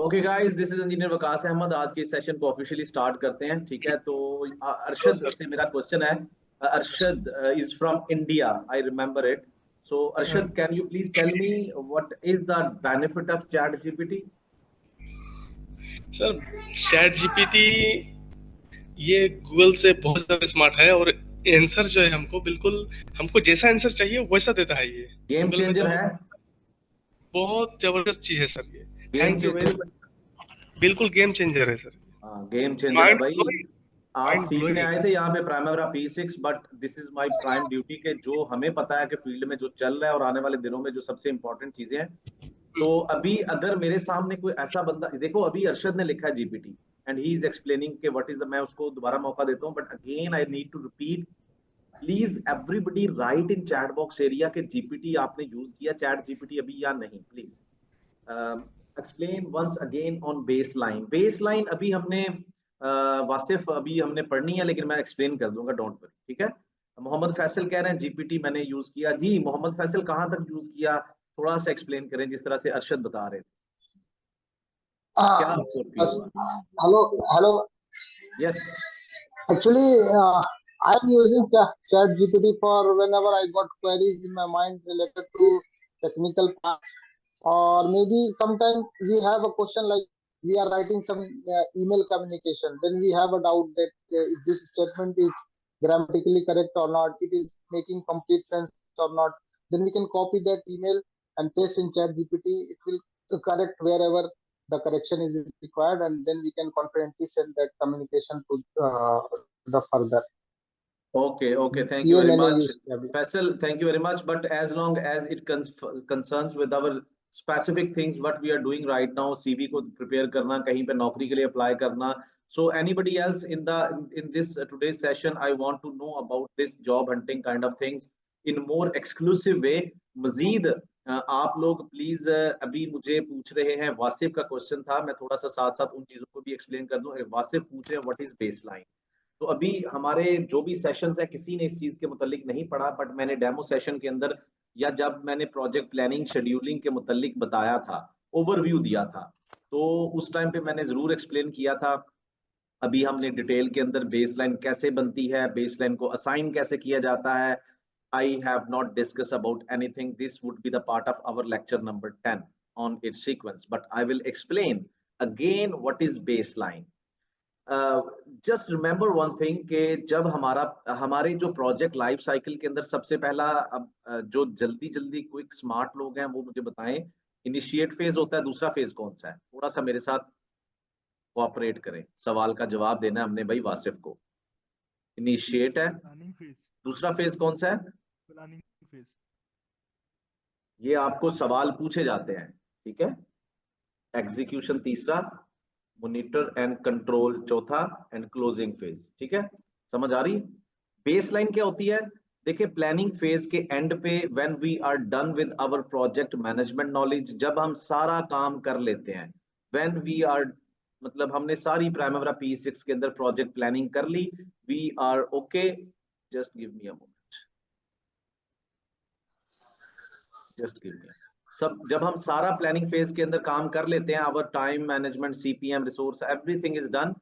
Okay guys, this is engineer Waqas Ahmed. आज के session को ऑफिशियली स्टार्ट करते हैं। ठीक है, तो अरशद से मेरा क्वेश्चन है। Arshad is from India, I remember it. So Arshad, can you please tell me what is the benefit of chat GPT? Sir, chat GPT ये गूगल से बहुत ज्यादा स्मार्ट है और आंसर जो है हमको बिल्कुल हमको जैसा आंसर चाहिए वैसा देता है। ये गेम गूगल में चेंजर जाओ, है। बहुत जबरदस्त चीज है सर ये। Game thank you very changer. Much. बिल्कुल गेम चेंजर है सर। हाँ, गेम चेंजर है माइंड भाई। ब्लोइंग। आप माइंड सीखने ब्लोइंग। आए थे यहाँ पे primary P6, but this is my prime duty के जो हमें पता है कि फील्ड में जो चल रहा है और आने वाले दिनों में जो सबसे इंपॉर्टेंट चीजें हैं। तो अभी अगर मेरे सामने कोई ऐसा बंदा देखो, अभी अरशद ने लिखा है GPT and he is explaining के व्हाट इज द, मैं उसको दोबारा मौका देता हूँ, but again I need to repeat. Please everybody write in chat box area के जीपीटी आपने यूज किया चैट जीपीटी अभी या नहीं, please explain once again on base line. Base line अभी हमने वासिफ अभी हमने पढ़नी है, लेकिन मैं एक्सप्लेन कर दूंगा, डोंट वरी। ठीक है। मोहम्मद फैसल कह रहे हैं जीपीटी मैंने यूज किया। जी मोहम्मद फैसल, कहाँ तक यूज किया? थोड़ा सा एक्सप्लेन करें जिस तरह से अरशद बता रहे थे। क्या Uh, आपको फील हुआ? hello. Yes. Actually, I'm using Chat GPT for whenever I got queries in my mind related to technical part, or maybe sometimes we have a question like we are writing some email communication. Then we have a doubt that if this statement is grammatically correct or not, it is making complete sense or not. Then we can copy that email and paste in Chat GPT. It will correct wherever the correction is required, and then we can confidently send that communication to the further. Okay, okay, thank you ये very मैंने much, use किया अभी। Faisal. Thank you very much. But as long as it concerns with our specific things, what we are doing right now, CV को prepare करना, कहीं पे नौकरी के लिए apply करना. So anybody else in this today's session, I want to know about this job hunting kind of things in more exclusive way. मजीद आप लोग प्लीज अभी मुझे पूछ रहे हैं, वासिफ का क्वेश्चन था, मैं थोड़ा सा साथ साथ उन चीजों को भी एक्सप्लेन कर दूं। वासिफ पूछ रहे हैं व्हाट इज बेस लाइन। तो अभी हमारे जो भी सेशंस है, किसी ने इस चीज के मुतालिक नहीं पढ़ा, बट मैंने डेमो सेशन के अंदर या जब मैंने प्रोजेक्ट प्लानिंग शेड्यूलिंग के मुतालिक बताया था, ओवरव्यू दिया था, तो उस टाइम पे मैंने जरूर एक्सप्लेन किया था। अभी हमने डिटेल के अंदर बेसलाइन कैसे बनती है, बेसलाइन को असाइन कैसे किया जाता है। I have not discuss about anything, this would be the part of our lecture number 10 on its sequence, but I will explain again what is baseline. Just remember one thing कि जब हमारे जो project life cycle के अंदर सबसे पहला, जो जल्दी जल्दी क्विक स्मार्ट लोग हैं वो मुझे बताएं, इनिशिएट फेज होता है, दूसरा फेज कौन सा है? थोड़ा सा मेरे साथ कोऑपरेट करें, सवाल का जवाब देना है हमने भाई वासिफ को। इनिशिएट है, प्लानिंग फेज। दूसरा फेज कौन सा है? Planning phase. ये आपको सवाल पूछे जाते हैं, ठीक है। एग्जीक्यूशन तीसरा, मॉनिटर एंड कंट्रोल चौथा, एंड क्लोजिंग फेज। ठीक है, समझ आ रही? बेसलाइन क्या होती है? देखिए, प्लानिंग फेज के एंड पे when we are done with our project management knowledge, जब हम सारा काम कर लेते हैं, व्हेन वी आर, मतलब हमने सारी प्राइमरी P6 के अंदर प्रोजेक्ट प्लानिंग कर ली, we are okay. Just give me a moment, just give me. सब जब हम सारा प्लानिंग फेज के अंदर काम कर लेते हैं, our time management, CPM, resource, everything is done,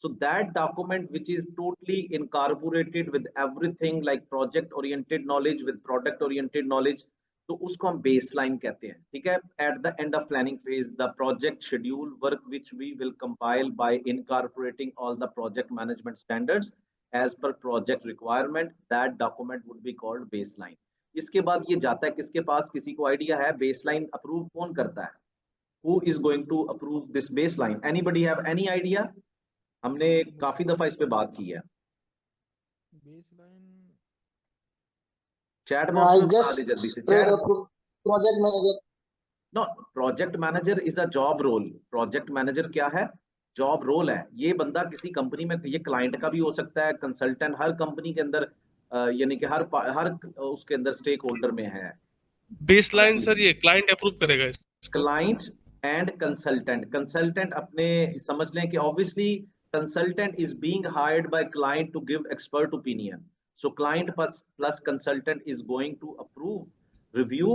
so that document which is totally incorporated with everything like project oriented knowledge with product oriented knowledge, तो उसको हम बेसलाइन कहते हैं। ठीक है, at the end of planning phase the project schedule work which we will compile by incorporating all the project management standards as per project requirement, that document would be called baseline. इसके बाद ये जाता है किसके पास? किसी को idea है baseline approve कौन करता है? Who is going to approve this baseline? Anybody have any idea? हमने काफी दफा इस पे बात की है। बेसलाइन चैट बॉक्स में I बता guess दे जल्दी से chat. project manager. No, project manager is a job role. Project manager क्या है? जॉब रोल है। ये बंदा किसी कंपनी में, ये क्लाइंट का भी हो सकता है, कंसल्टेंट, हर कंपनी के अंदर, यानी कि हर उसके अंदर स्टेक होल्डर में है। बेसलाइन सर ये क्लाइंट अप्रूव करेगा इसको। क्लाइंट एंड कंसल्टेंट, कंसल्टेंट अपने समझ लें कि obviously consultant is being hired by client to give expert opinion, so client plus consultant is going to approve, review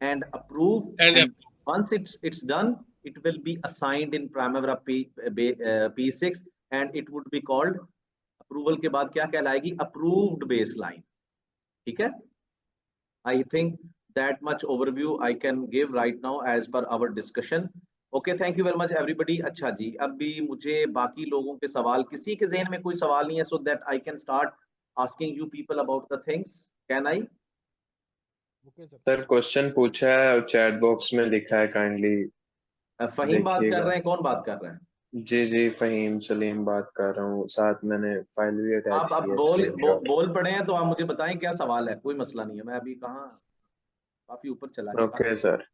and approve, and and once it's done, it will be assigned in Primavera P6 and it would be called, approval के बाद क्या कहलाएगी, approved baseline. ठीक है? I think that much overview I can give right now as per our discussion. Okay, thank you very much everybody. अच्छा जी, अब भी मुझे बाकी लोगों के सवाल, किसी के ज़हन में कोई सवाल नहीं है, so that I can start asking you people about the things. Can I? Okay sir. Sir question पूछा है और चैट बॉक्स में लिखा है, काइंडली फहीम बात कर देखिएगा। रहे हैं, कौन बात कर रहा है? जी फहीम सलीम बात कर रहा हूँ, साथ मैंने फाइल भी अटैच आप की है, बोल स्क्रीनशॉट। बोल पड़े हैं तो आप मुझे बताएं क्या सवाल है, कोई मसला नहीं है, मैं अभी कहाँ काफी ऊपर चला गया। ओके सर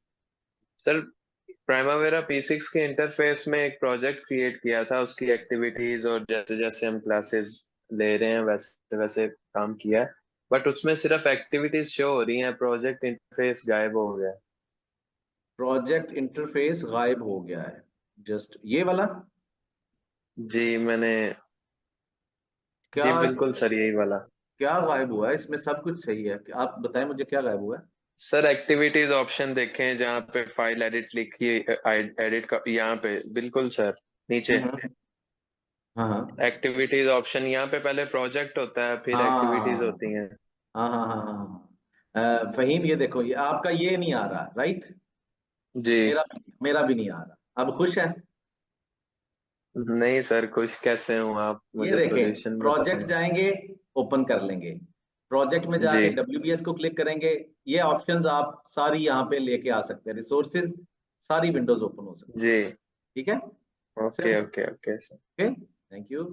प्राइमावेरा P6 के इंटरफेस में एक प्रोजेक्ट क्रिएट किया था, उसकी एक्टिविटीज और जैसे जैसे हम क्लासेस ले रहे हैं वैसे वैसे काम किया है, बट उसमें सिर्फ एक्टिविटीज शो हो रही हैं, प्रोजेक्ट इंटरफेस गायब हो गया है। प्रोजेक्ट इंटरफेस गायब हो गया है, जस्ट ये वाला? जी मैंने क्या जी बिल्कुल सर, यही वाला। क्या गायब हुआ है? इसमें सब कुछ सही है, आप बताएं मुझे क्या गायब हुआ है? सर एक्टिविटीज ऑप्शन देखें जहाँ पे फाइल एडिट लिखी है, एडिट का यहाँ पे बिल्कुल सर नीचे हाँ एक्टिविटीज ऑप्शन, यहाँ पे पहले प्रोजेक्ट होता है फिर एक्टिविटीज होती हैं। हाँ। फहीम ये देखो, ये आपका ये नहीं आ रहा, राइट? जी मेरा भी नहीं आ रहा। अब खुश है? नहीं सर, खुश कैसे हूँ, आप ये मुझे देखें, सॉल्यूशन प्रोजेक्ट बताएं। जाएंगे, ओपन कर लेंगे, प्रोजेक्ट में जाके जी WBS को क्लिक करेंगे, ये ऑप्शंस आप सारी यहाँ पे लेके आ सकते हैं, रिसोर्सेज सारी विंडोज ओपन हो सकती जी है। ठीक है? Okay okay okay sir, okay, thank you.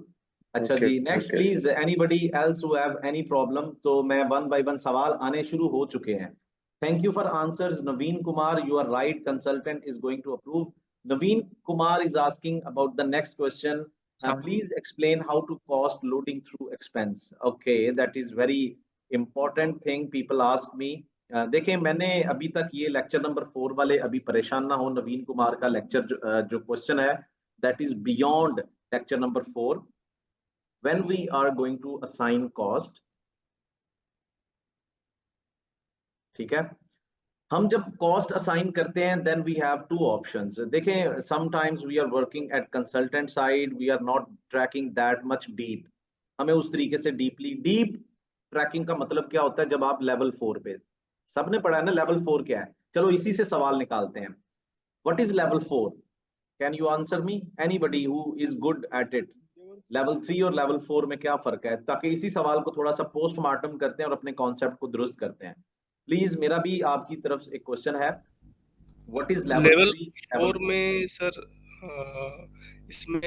अच्छा ओके जी, next okay please, anybody else who have any problem? तो मैं वन बाय वन, सवाल आने शुरू हो चुके हैं। Thank you for answers Naveen Kumar, you are right, consultant is going to approve. Naveen Kumar is asking about the next question. Please explain how to cost loading through expense. Okay, that is very important thing people ask me. देखिए, मैंने अभी तक ये lecture number 4 वाले, अभी परेशान ना हो, नवीन कुमार का लेक्चर जो क्वेश्चन है that is beyond lecture number 4 when we are going to assign cost. ठीक है? हम जब कॉस्ट असाइन करते हैं then we have two options. देखें, sometimes we are working at consultant side, we are not tracking that much deep. हमें उस तरीके से डीप ट्रैकिंग का मतलब क्या होता है? जब आप लेवल 4 पे, सबने पढ़ा है ना लेवल 4 क्या है? चलो इसी से सवाल निकालते हैं। What is level 4? Can you answer me, anybody who is good at it? Level 3 और लेवल 4 में क्या फर्क है, ताकि इसी सवाल को थोड़ा सा पोस्टमार्टम करते हैं और अपने कॉन्सेप्ट को दुरुस्त करते हैं। प्लीज, मेरा भी आपकी तरफ से एक क्वेश्चन है, व्हाट इज लेवल 3 4 में सर इसमें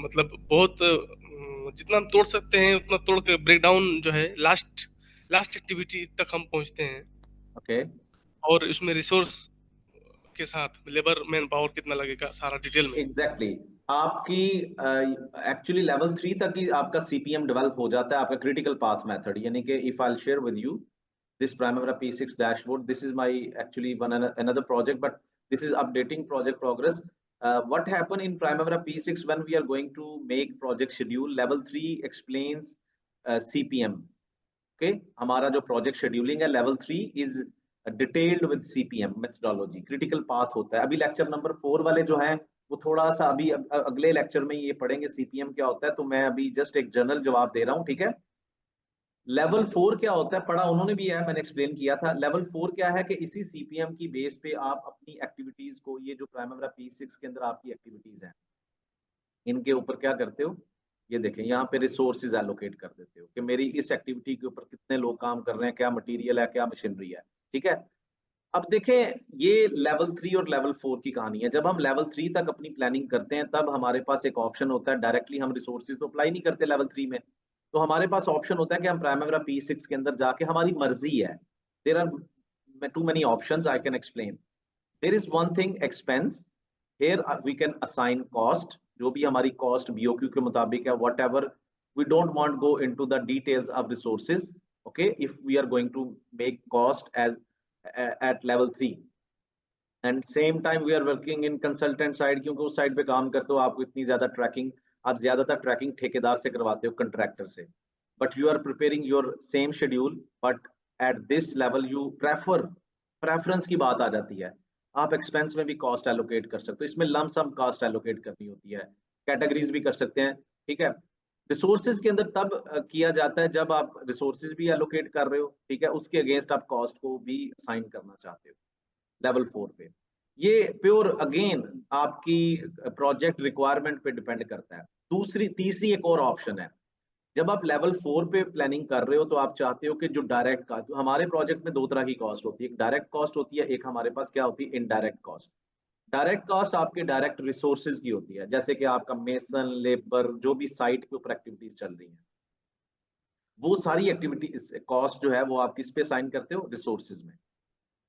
मतलब बहुत जितना हम तोड़ सकते हैं उतना तोड़ के ब्रेकडाउन जो है लास्ट एक्टिविटी तक हम पहुंचते हैं। ओके, और इसमें रिसोर्स के साथ लेबर मैन पावर कितना लगेगा सारा डिटेल में। एग्जैक्टली आपकी एक्चुअली लेवल 3 तक ही आपका CPM डेवलप हो जाता है, आपका क्रिटिकल पाथ मेथड, यानी कि if I share with you this Primavera P6 dashboard, this is my actually another project, but this is updating project progress. What happened in Primavera P6 when we are going to make project schedule? Level 3 explains CPM. Okay, हमारा जो project scheduling है level 3 is detailed with CPM methodology, critical path होता है। अभी lecture number 4 वाले जो हैं वो थोड़ा सा अभी अगले lecture में ये पढ़ेंगे CPM क्या होता है, तो मैं अभी just एक जनरल जवाब दे रहा हूँ। ठीक है? लेवल 4 क्या होता है, पढ़ा उन्होंने भी है, मैंने एक्सप्लेन किया था। लेवल 4 क्या है कि इसी CPM की बेस पे आप अपनी एक्टिविटीज को, ये जो प्राइमरी P6 के अंदर आपकी एक्टिविटीज हैं, इनके ऊपर क्या करते हो, ये देखें यहाँ पे रिसोर्सेज एलोकेट कर देते हो कि मेरी इस एक्टिविटी के ऊपर कितने लोग काम कर रहे हैं, क्या मटेरियल है, क्या मशीनरी है। ठीक है? अब देखें, ये लेवल 3 और लेवल 4 की कहानी है। जब हम लेवल 3 तक अपनी प्लानिंग करते हैं तब हमारे पास एक ऑप्शन होता है, डायरेक्टली हम रिसोर्सेज तो अप्लाई नहीं करते लेवल 3 में, तो हमारे पास ऑप्शन होता है कि हम प्राइमरी P6 के अंदर जाके, हमारी मर्जी है, there are too many options, I can explain. There is one thing, expense, here we can assign cost, जो भी हमारी कॉस्ट BOQ के मुताबिक है, whatever, we don't want go into the details of resources. Okay, if we are going to make cost as at level 3 and same time we are working in consultant side, क्योंकि उस side पे काम करते हो, आपको इतनी ज्यादा trekking, आप ज्यादातर ट्रैकिंग ठेकेदार से करवाते हो, कंट्रैक्टर से, but you are preparing your same schedule, but at this level you preference की बात आ जाती है। आप एक्सपेंस में भी कॉस्ट एलोकेट कर सकते हो, इसमें लम सम कॉस्ट एलोकेट करनी होती है, कैटेगरीज भी कर सकते हैं, ठीक है। रिसोर्सेज के अंदर तब किया जाता है जब आप रिसोर्सेज भी एलोकेट कर रहे हो, ठीक है, उसके अगेंस्ट आप कॉस्ट को भी असाइन करना चाहते हो लेवल 4 पे। ये प्योर अगेन आपकी प्रोजेक्ट रिक्वायरमेंट पे डिपेंड करता है। तीसरी एक और ऑप्शन है, जब आप लेवल 4 पे प्लानिंग कर रहे हो तो आप चाहते हो कि जो डायरेक्ट का, तो हमारे प्रोजेक्ट में दो तरह की कॉस्ट होती है, एक डायरेक्ट कॉस्ट होती है, एक हमारे पास क्या होती है, इनडायरेक्ट कॉस्ट। डायरेक्ट कॉस्ट आपके डायरेक्ट रिसोर्सेज की होती है, जैसे कि आपका मेसन, लेबर, जो भी साइट के ऊपर एक्टिविटीज चल रही हैं, वो सारी एक्टिविटी कॉस्ट जो है वो आप किस पे साइन करते हो, रिसोर्सेज में।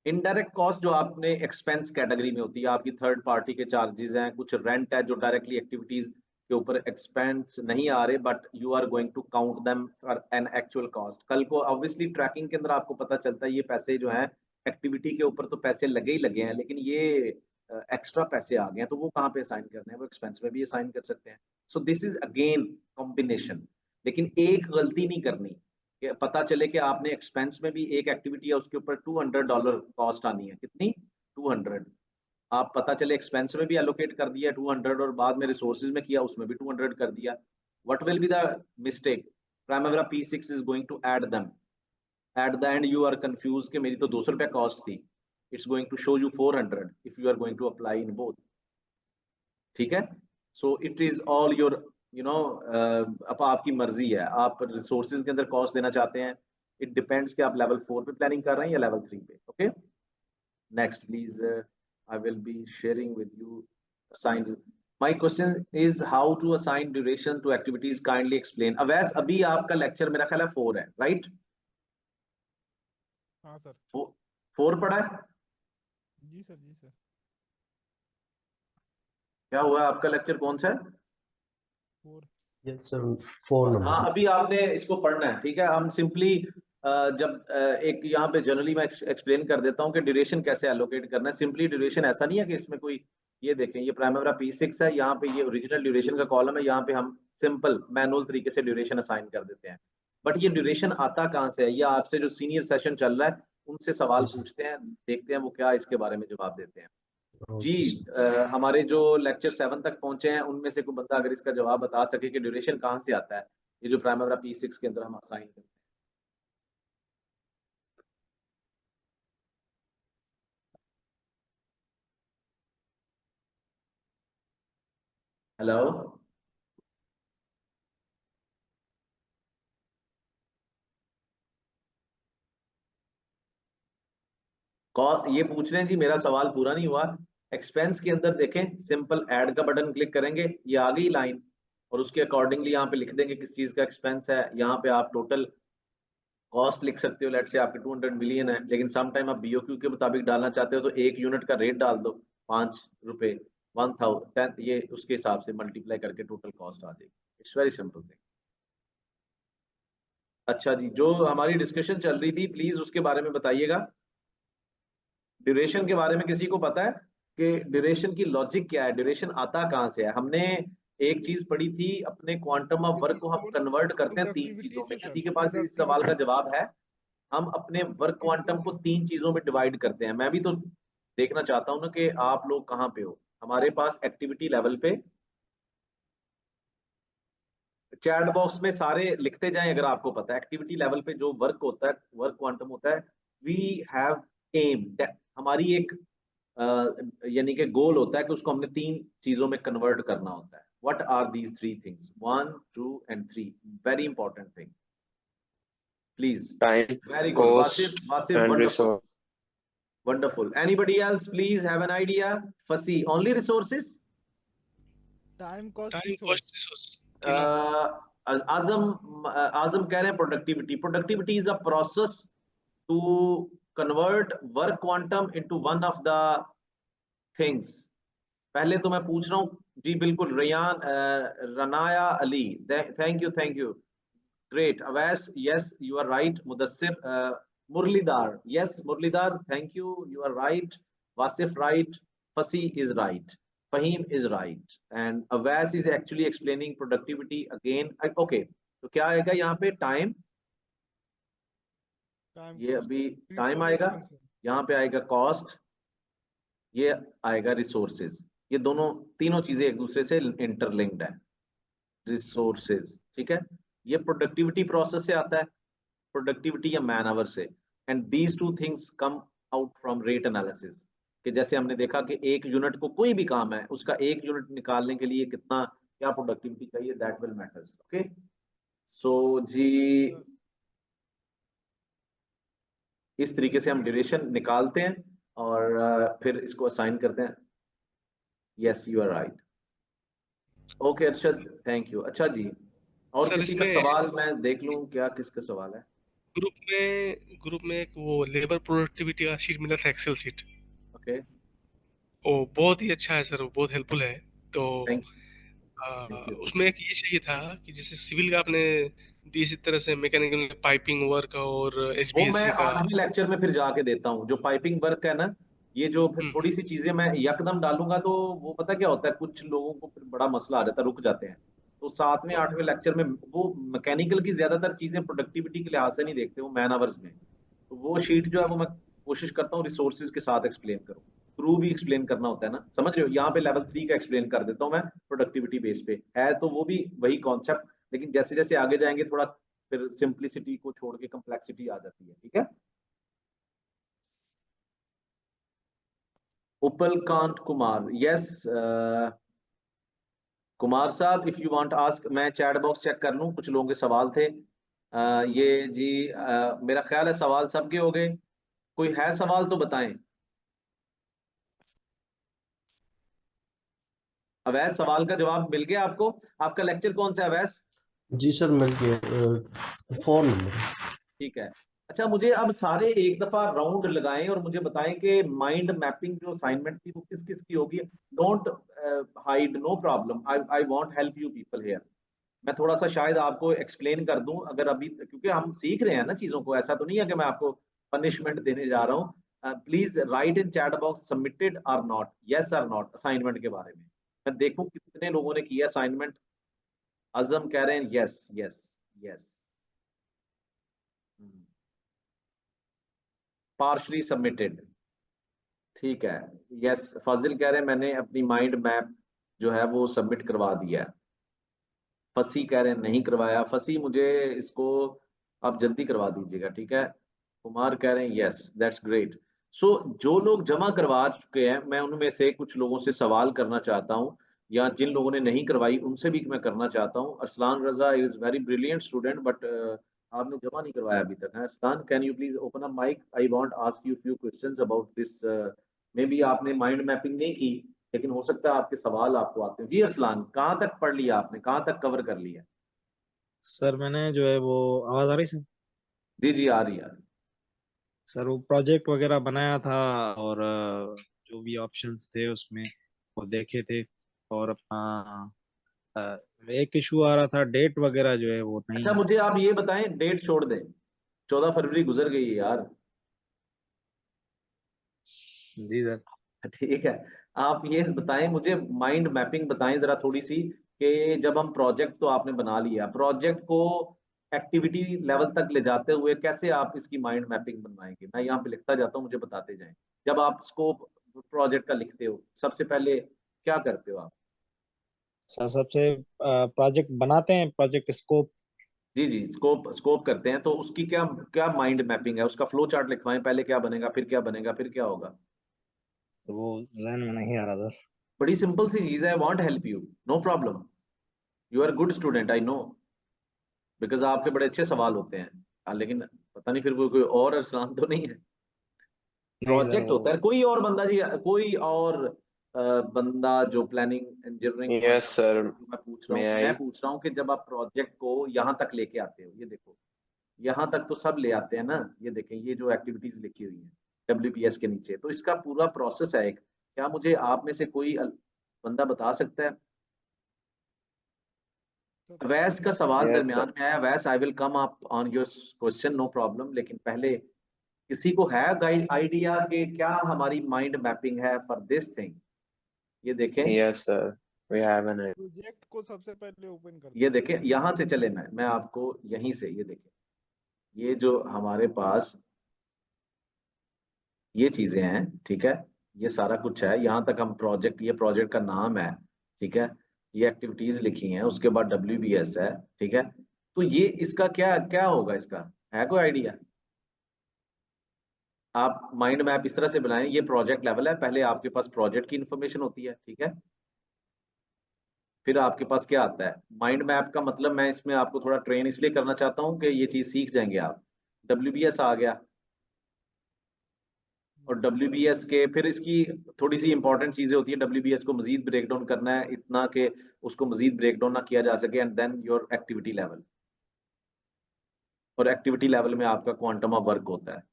इनडायरेक्ट कॉस्ट जो आपने एक्सपेंस कैटेगरी में होती है, आपकी थर्ड पार्टी के चार्जेस हैं, कुछ रेंट है जो डायरेक्टली एक्टिविटीज के ऊपर एक्सपेंस नहीं आ रहे, but you are going to count them for an actual cost. कल को ऑब्वियसली ट्रैकिंग के अंदर आपको पता चलता है ये पैसे जो है एक्टिविटी के ऊपर तो पैसे लगे ही लगे हैं, लेकिन ये एक्स्ट्रा पैसे आ गए हैं, तो वो कहाँ पे असाइन करने हैं, वो एक्सपेंस में भी असाइन कर सकते हैं। सो दिस इज अगेन कॉम्बिनेशन, लेकिन एक गलती नहीं करनी कि पता चले कि आपने एक्सपेंस में भी एक एक्टिविटी है उसके ऊपर $200 कॉस्ट आनी है, कितनी, 200। आप पता चले एक्सपेंस में भी एलोकेट कर दिया 200 और बाद में रिसोर्सेज में किया उसमें भी 200 कर दिया, what will be the mistake, primary P6 is going to add them, at the end you are confuse कि मेरी तो 200 रुपया कॉस्ट थी, it's going to show you 400 if you are going to apply in both, ठीक है। So it is all your अब आपकी मर्जी है, आप रिसोर्सेज के अंदर कॉस्ट देना चाहते हैं, इट डिपेंड्स कि आप लेवल 4 पे प्लानिंग कर रहे हैं या लेवल 3 पे। Okay, next please, I will be sharing with you assign. My question is how to assign duration to activities, kindly explain. Awais, अभी आपका लेक्चर मेरा ख्याल है 4 है, राइट? हाँ सर। 4 पढ़ा है? जी सर, जी सर। क्या हुआ, आपका लेक्चर कौन सा है? 4। यस सर, 4 हाँ, नंबर। अभी आपने इसको पढ़ना है, ठीक है। हम सिंपली जब एक यहाँ पे जनरली मैं एक्सप्लेन कर देता हूँ कि ड्यूरेशन कैसे एलोकेट करना है। सिंपली ड्यूरेशन ऐसा नहीं है कि इसमें कोई, ये देखें ये प्राइमरी P6 है, यहाँ पे ये ओरिजिनल ड्यूरेशन का कॉलम है, यहाँ पे हम सिंपल मैनुअल तरीके से ड्यूरेशन असाइन कर देते हैं। बट ये ड्यूरेशन आता कहाँ से है, या आपसे जो सीनियर सेशन चल रहा है उनसे सवाल पूछते हैं, देखते हैं वो क्या इसके बारे में जवाब देते हैं। जी, हमारे जो लेक्चर 7 तक पहुंचे हैं उनमें से कोई बंदा अगर इसका जवाब बता सके कि ड्यूरेशन कहाँ से आता है, ये जो प्राइमरी P6 के अंदर हम असाइन करते हैं। हेलो, ये पूछ रहे हैं जी, मेरा सवाल पूरा नहीं हुआ। एक्सपेंस के अंदर देखें, सिंपल ऐड का बटन क्लिक करेंगे, ये आ गई लाइन, और उसके अकॉर्डिंगली यहाँ पे लिख देंगे किस चीज का एक्सपेंस है। यहाँ पे आप टोटल कॉस्ट लिख सकते हो, लेट से आपके 200 मिलियन है, लेकिन सम टाइम आप BOQ के मुताबिक डालना चाहते हो तो एक यूनिट का रेट डाल दो, 5 रुपए, 1000, ये उसके हिसाब से मल्टीप्लाई करके टोटल कॉस्ट आ जाएगी। It's very simple thing. अच्छा जी, जो हमारी डिस्कशन चल रही थी प्लीज उसके बारे में बताइएगा। ड्यूरेशन के बारे में किसी को पता है कि ड्यूरेशन की लॉजिक क्या है, ड्यूरेशन आता कहाँ से है? हमने एक चीज पढ़ी थी, अपने क्वांटम ऑफ वर्क को हम कन्वर्ट करते हैं 3 चीजों में। किसी के पास इस सवाल का जवाब है? हम अपने वर्क क्वांटम को 3 चीजों में डिवाइड करते हैं। मैं भी तो देखना चाहता हूं ना कि आप लोग कहाँ पे हो। हमारे पास एक्टिविटी लेवल पे, चैट बॉक्स में सारे लिखते जाएं अगर आपको पता है, एक्टिविटी लेवल पे जो वर्क होता है, वर्क क्वांटम होता है, वी हैव एम, हमारी एक यानी कि गोल होता है कि उसको हमने 3 चीजों में कन्वर्ट करना होता है। What are these 3 things? 1, 2 and 3, very important thing, please. Time, very good, cost, Wasif, and wonderful, resource. wonderful. Anybody else please have an idea? Fasi, only resources? Time cost time resource. Cost resource. Azam कह रहे हैं productivity. Productivity is a process to convert work quantum into one of the things. पहले तो मैं पूछ रहा हूँ जी, बिल्कुल Riyan, Ranaya Ali, thank you, great. Awais, yes you are right. Mudassir, Muralidhar, yes Muralidhar, thank you, you are right. Wasif right, Fasi is right, Faheem is right, and Avas is actually explaining productivity again. Okay, तो क्या आएगा यहाँ पे? टाइम, टाइम ये कॉस्ट, अभी टाइम पीपल आएगा, expense. यहाँ पे आएगा कॉस्ट, ये आएगा रिसोर्सेज। ये दोनों तीनों चीजें एक दूसरे से इंटरलिंक्ड है। रिसोर्सेज, ठीक है। ये प्रोडक्टिविटी प्रोसेस से आता है, प्रोडक्टिविटी या मैन आवर से। And these two things come out from rate analysis, कि जैसे हमने देखा कि एक यूनिट को कोई भी काम है, उसका एक यूनिट निकालने के लिए कितना क्या प्रोडक्टिविटी चाहिए, दैट विल मैटर्स। ओके, सो जी इस तरीके से हम ड्यूरेशन निकालते हैं और फिर इसको असाइन करते हैं। Yes you are right. Okay Arshad, thank you. अच्छा जी, और सर किसी का इसमें सवाल मैं देख लूं, क्या किसका सवाल है? ग्रुप में एक वो लेबर प्रोडक्टिविटी का शीट मिला था, एक्सेल शीट। ओके, वो बहुत ही अच्छा है सर, वो बहुत हेल्पफुल है। तो थैंक आ, यू। उसमें एक ये चाहिए था कि जैसे सिविल का आपने दी, इसी तरह से मैकेनिकल पाइपिंग वर्क और वो मैं एचवीएसी का। 8वें लेक्चर में फिर जाके देता हूँ, जो पाइपिंग वर्क है ना, ये जो फिर हम्म, थोड़ी सी चीजें मैं यकदम डालूंगा तो वो पता क्या होता है, कुछ लोगों को फिर बड़ा मसला आ जाता है, रुक जाते हैं। तो 7वें 8वें लेक्चर में वो मैकेनिकल की ज्यादातर चीजें प्रोडक्टिविटी के लिहाज से नहीं देखते, वो मैन आवर्स में। तो वो शीट जो है वो मैं कोशिश करता हूँ रिसोर्सेज के साथ एक्सप्लेन करूँ। थ्रू भी एक्सप्लेन करना होता है ना, समझ रहे हो? यहाँ पे लेवल 3 का एक्सप्लेन कर देता हूँ मैं, प्रोडक्टिविटी बेस पे है, तो वो भी वही कॉन्सेप्ट, लेकिन जैसे जैसे आगे जाएंगे थोड़ा फिर सिंप्लिसिटी को छोड़ के कम्प्लेक्सिटी आ जाती है, ठीक है। उपल कांत कुमार, यस कुमार साहब, इफ यू वांट आस्क, मैं चैट बॉक्स चेक कर लूं, कुछ लोगों के सवाल थे। ये जी मेरा ख्याल है सवाल सबके हो गए। कोई है सवाल तो बताएं। अवैस, सवाल का जवाब मिल गया आपको? आपका लेक्चर कौन सा है अवैस? जी सर, मिल गया। 4 नंबर। ठीक है। अच्छा, मुझे अब सारे एक दफा राउंड लगाएं और मुझे बताएं कि माइंड मैपिंग जो असाइनमेंट थी वो किस किस की होगी। Don't hide, no problem, I I want help you people here. मैं थोड़ा सा शायद आपको एक्सप्लेन कर दूं अगर अभी, क्योंकि हम सीख रहे हैं ना चीजों को, ऐसा तो नहीं है कि मैं आपको पनिशमेंट देने जा रहा हूँ। Please right in chat box submitted और नॉट, यस और नॉट असाइनमेंट के बारे में। मैं देखूं कितने लोगों ने किया असाइनमेंट। अजम कह रहे हैं yes yes yes, partially submitted, ठीक है। यस, फाजिल कह रहे हैं मैंने अपनी माइंड मैप जो है वो सबमिट करवा दिया है। फसी कह रहे हैं नहीं करवाया। फसी, मुझे इसको आप जल्दी करवा दीजिएगा, ठीक है। कुमार कह रहे हैं यस, दैट्स ग्रेट। सो जो लोग जमा करवा चुके हैं, मैं उनमें से कुछ लोगों से सवाल करना चाहता हूँ, या जिन लोगों ने नहीं करवाई उनसे भी मैं करना चाहता हूँ। Arsalan Raza is very brilliant student, but आपने जमा नहीं करवाया अभी तक है। Arsalan, can you please open up mic, I want ask you few questions about this. Maybe आपने माइंड मैपिंग नहीं की, लेकिन हो सकता है आपके सवाल आपको आते हो। जी अरसलान, कहाँ तक पढ़ लिया आपने, कहाँ तक कवर कर लिया? सर मैंने जो है वो, आवाज आ रही सर? जी जी, आ रही है। सर वो प्रोजेक्ट वगैरह बनाया था, और जो भी ऑप्शंस थे उसमें वो देखे थे। और अपना अ, एक इशू आ रहा था, डेट वगैरह जो है वो अच्छा, नहीं। मुझे आप ये बताएं, डेट छोड़ दें, 14 फरवरी गुजर गई है यार। जी सर। ठीक है। आप ये बताएं मुझे, माइंड मैपिंग बताएं जरा थोड़ी सी, कि जब हम प्रोजेक्ट तो आपने बना लिया, प्रोजेक्ट को एक्टिविटी लेवल तक ले जाते हुए कैसे आप इसकी माइंड मैपिंग बनवाएंगे? मैं यहाँ पे लिखता जाता हूँ, मुझे बताते जाएं। जब आप स्कोप प्रोजेक्ट का लिखते हो, सबसे पहले क्या करते हो आप? सर सबसे प्रोजेक्ट बनाते हैं, प्रोजेक्ट स्कोप। जी जी, स्कोप स्कोप करते हैं, तो उसकी क्या क्या माइंड मैपिंग है? उसका फ्लो चार्ट लिखवाएं, पहले क्या बनेगा, फिर क्या बनेगा, फिर क्या होगा। तो वो जहन में नहीं आ रहा सर। बड़ी सिंपल सी चीज है, want help you, no problem, you are good student, I know, because आपके बड़े अच्छे सवाल होते हैं। लेकिन पता नहीं फिर वो कोई और अरसलान तो नहीं है। नहीं सर प्रोजेक्ट वो। होता है, कोई और बंदा जी, कोई और बंदा जो प्लानिंग इंजीनियरिंग यस सर, मैं मैं आई। पूछ रहा हूँ कि जब आप प्रोजेक्ट को यहाँ तक लेके आते हो, ये देखो, यहाँ तक तो सब ले आते हैं ना, ये देखें ये जो एक्टिविटीज लिखी हुई है WPS के नीचे, तो इसका पूरा प्रोसेस है एक। क्या मुझे आप में से कोई बंदा बता सकता है? सर वैस का सवाल यस सर। दरमियान में आया। Wais, I will come up on your question, no problem, लेकिन पहले किसी को है गाइड आइडिया कि क्या हमारी माइंड मैपिंग है फॉर दिस थिंग? ये देखें, yes sir, we have an. Project को सबसे पहले ओपन करते ये हैं। देखें, यहां से चले, मैं आपको यहीं से, ये देखें, ये जो हमारे पास ये चीजें हैं, ठीक है। ये सारा कुछ है, यहाँ तक हम प्रोजेक्ट, ये प्रोजेक्ट का नाम है, ठीक है, ये एक्टिविटीज लिखी हैं, उसके बाद WBS है, ठीक है। तो ये इसका क्या क्या होगा, इसका है कोई आइडिया? आप माइंड मैप इस तरह से बनाएं, ये प्रोजेक्ट लेवल है, पहले आपके पास प्रोजेक्ट की इंफॉर्मेशन होती है, ठीक है। फिर आपके पास क्या आता है माइंड मैप का मतलब, मैं इसमें आपको थोड़ा ट्रेन इसलिए करना चाहता हूँ कि ये चीज सीख जाएंगे आप। WBS आ गया, और WBS के फिर इसकी थोड़ी सी इंपॉर्टेंट चीजें होती है, WBS को मजीद ब्रेक डाउन करना है, इतना कि उसको मजीद ब्रेक डाउन ना किया जा सके, and then your activity level, और एक्टिविटी लेवल में आपका क्वांटम ऑफ वर्क होता है।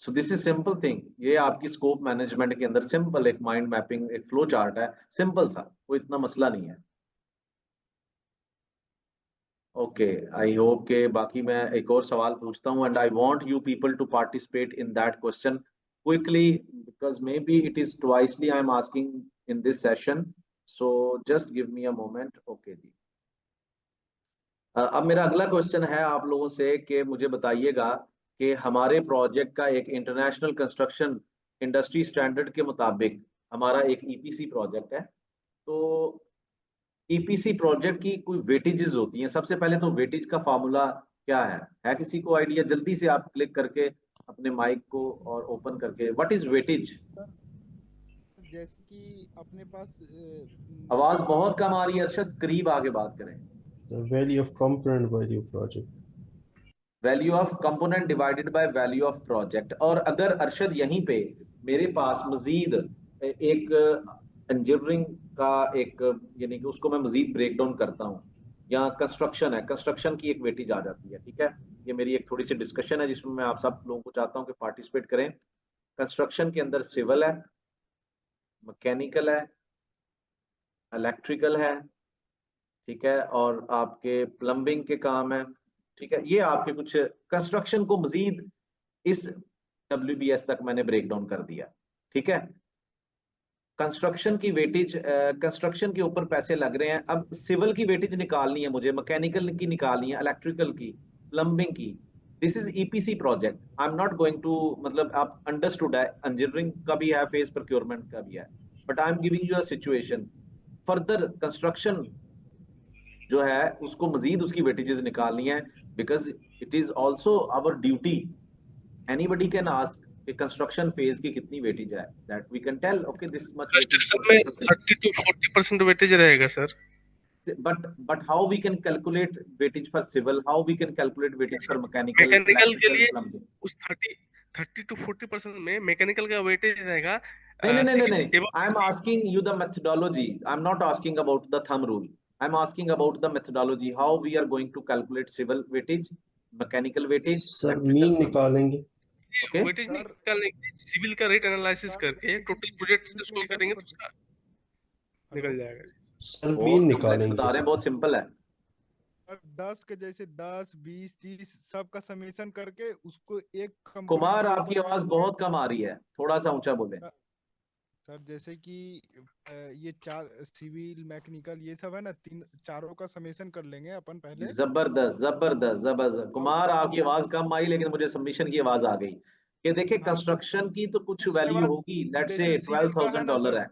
So this is simple thing, ये आपकी स्कोप मैनेजमेंट के अंदर सिंपल एक माइंड मैपिंग, एक फ्लो चार्ट है, सिंपल सा, कोई इतना मसला नहीं है। ओके, आई होप के बाकी मैं एक और सवाल पूछता हूँ, and I want you people to participate in that question quickly, because maybe it is twicely I am asking in this session, so just give me a moment. Okay जी, अब मेरा अगला क्वेश्चन है आप लोगों से कि मुझे बताइएगा कि हमारे प्रोजेक्ट का एक इंटरनेशनल कंस्ट्रक्शन इंडस्ट्री स्टैंडर्ड के मुताबिक हमारा एक EPC प्रोजेक्ट है, तो EPC प्रोजेक्ट की कोई वेटेजेस होती हैं। सबसे पहले तो वेटेज का फार्मूला क्या है किसी को आइडिया? जल्दी से आप क्लिक करके अपने माइक को और ओपन करके, व्हाट इज वेटेज? सर जैसे कि अपने पास आवाज बहुत कम आ रही है अरशद, करीब आके बात करें। The value of component value project. Value of component divided by value of project. और अगर अरशद यहीं पे मेरे पास मजीद एक इंजीनियरिंग का एक, यानी कि उसको मैं मजीद ब्रेक डाउन करता हूँ, या कंस्ट्रक्शन है, कंस्ट्रक्शन की एक वेटेज आ जाती है, ठीक है। ये मेरी एक थोड़ी सी डिस्कशन है जिसमें मैं आप सब लोगों को चाहता हूँ कि पार्टिसिपेट करें। कंस्ट्रक्शन के अंदर सिविल है, मैकेनिकल है, इलेक्ट्रिकल है, ठीक है, और आपके प्लम्बिंग के काम है, ठीक है। ये आपके कुछ कंस्ट्रक्शन को मजीद इस WBS तक मैंने ब्रेक डाउन कर दिया, ठीक है। कंस्ट्रक्शन की वेटेज, कंस्ट्रक्शन के ऊपर पैसे लग रहे हैं, अब सिविल की वेटेज निकालनी है मुझे, मैकेनिकल की निकालनी है, इलेक्ट्रिकल की, प्लम्बिंग की। This is EPC project, I am not going to, मतलब आप अंडरस्टूड है, इंजीनियरिंग का भी है फेज, प्रोक्योरमेंट का भी है, but I am giving you a situation. Further construction जो है उसको मजीद उसकी वेटेजेस निकालनी है, because it is also our duty, anybody can ask कि कंस्ट्रक्शन फेज की कितनी वेटेज है, that we can tell okay this much weightage construction में 30 to 40% वेटेज रहेगा sir. but how we can calculate weightage for civil, how we can calculate weightage for mechanical, mechanical के electrical, लिए plumbing? उस 30 to 40% में mechanical का weightage रहेगा नहीं, I am 60। asking you the methodology, I'm not asking about the thumb rule, I'm asking about the methodology, how we are going to calculate civil weightage, mechanical weightage, sir electrical, mean plumbing. निकालेंगे। Okay, weightage sir निकालने civil का rate analysis sir करके जैसे total कि project से civil उसको में करेंगे तो 10%। उसका हेलो निकल जाएगा। सर मीन बहुत कॉम्प्लेक्स निकालेंगे बता रहे हैं, सर। बहुत सिंपल है। सर 10 के जैसे 10 20 30 सबका समेशन करके उसको एक कंपोनेंट कुमार के आपकी ऊपर आवाज रख के। बहुत कम आ रही है, थोड़ा सा ऊंचा बोले। सर जैसे कि ये चार सिविल मैकेनिकल ये सब है ना, चारों का समेशन कर लेंगे अपन पहले। जबरदस्त जबरदस्त जबरदस्त, कुमार आपकी आवाज कम आई लेकिन मुझे सबमिशन की आवाज आ गई। कि देखिए हाँ तो कंस्ट्रक्शन की तो कुछ उसके वैल्यू बाद होगी, लेट्स से जैसे सिविल का है ना $12,000 सर। है,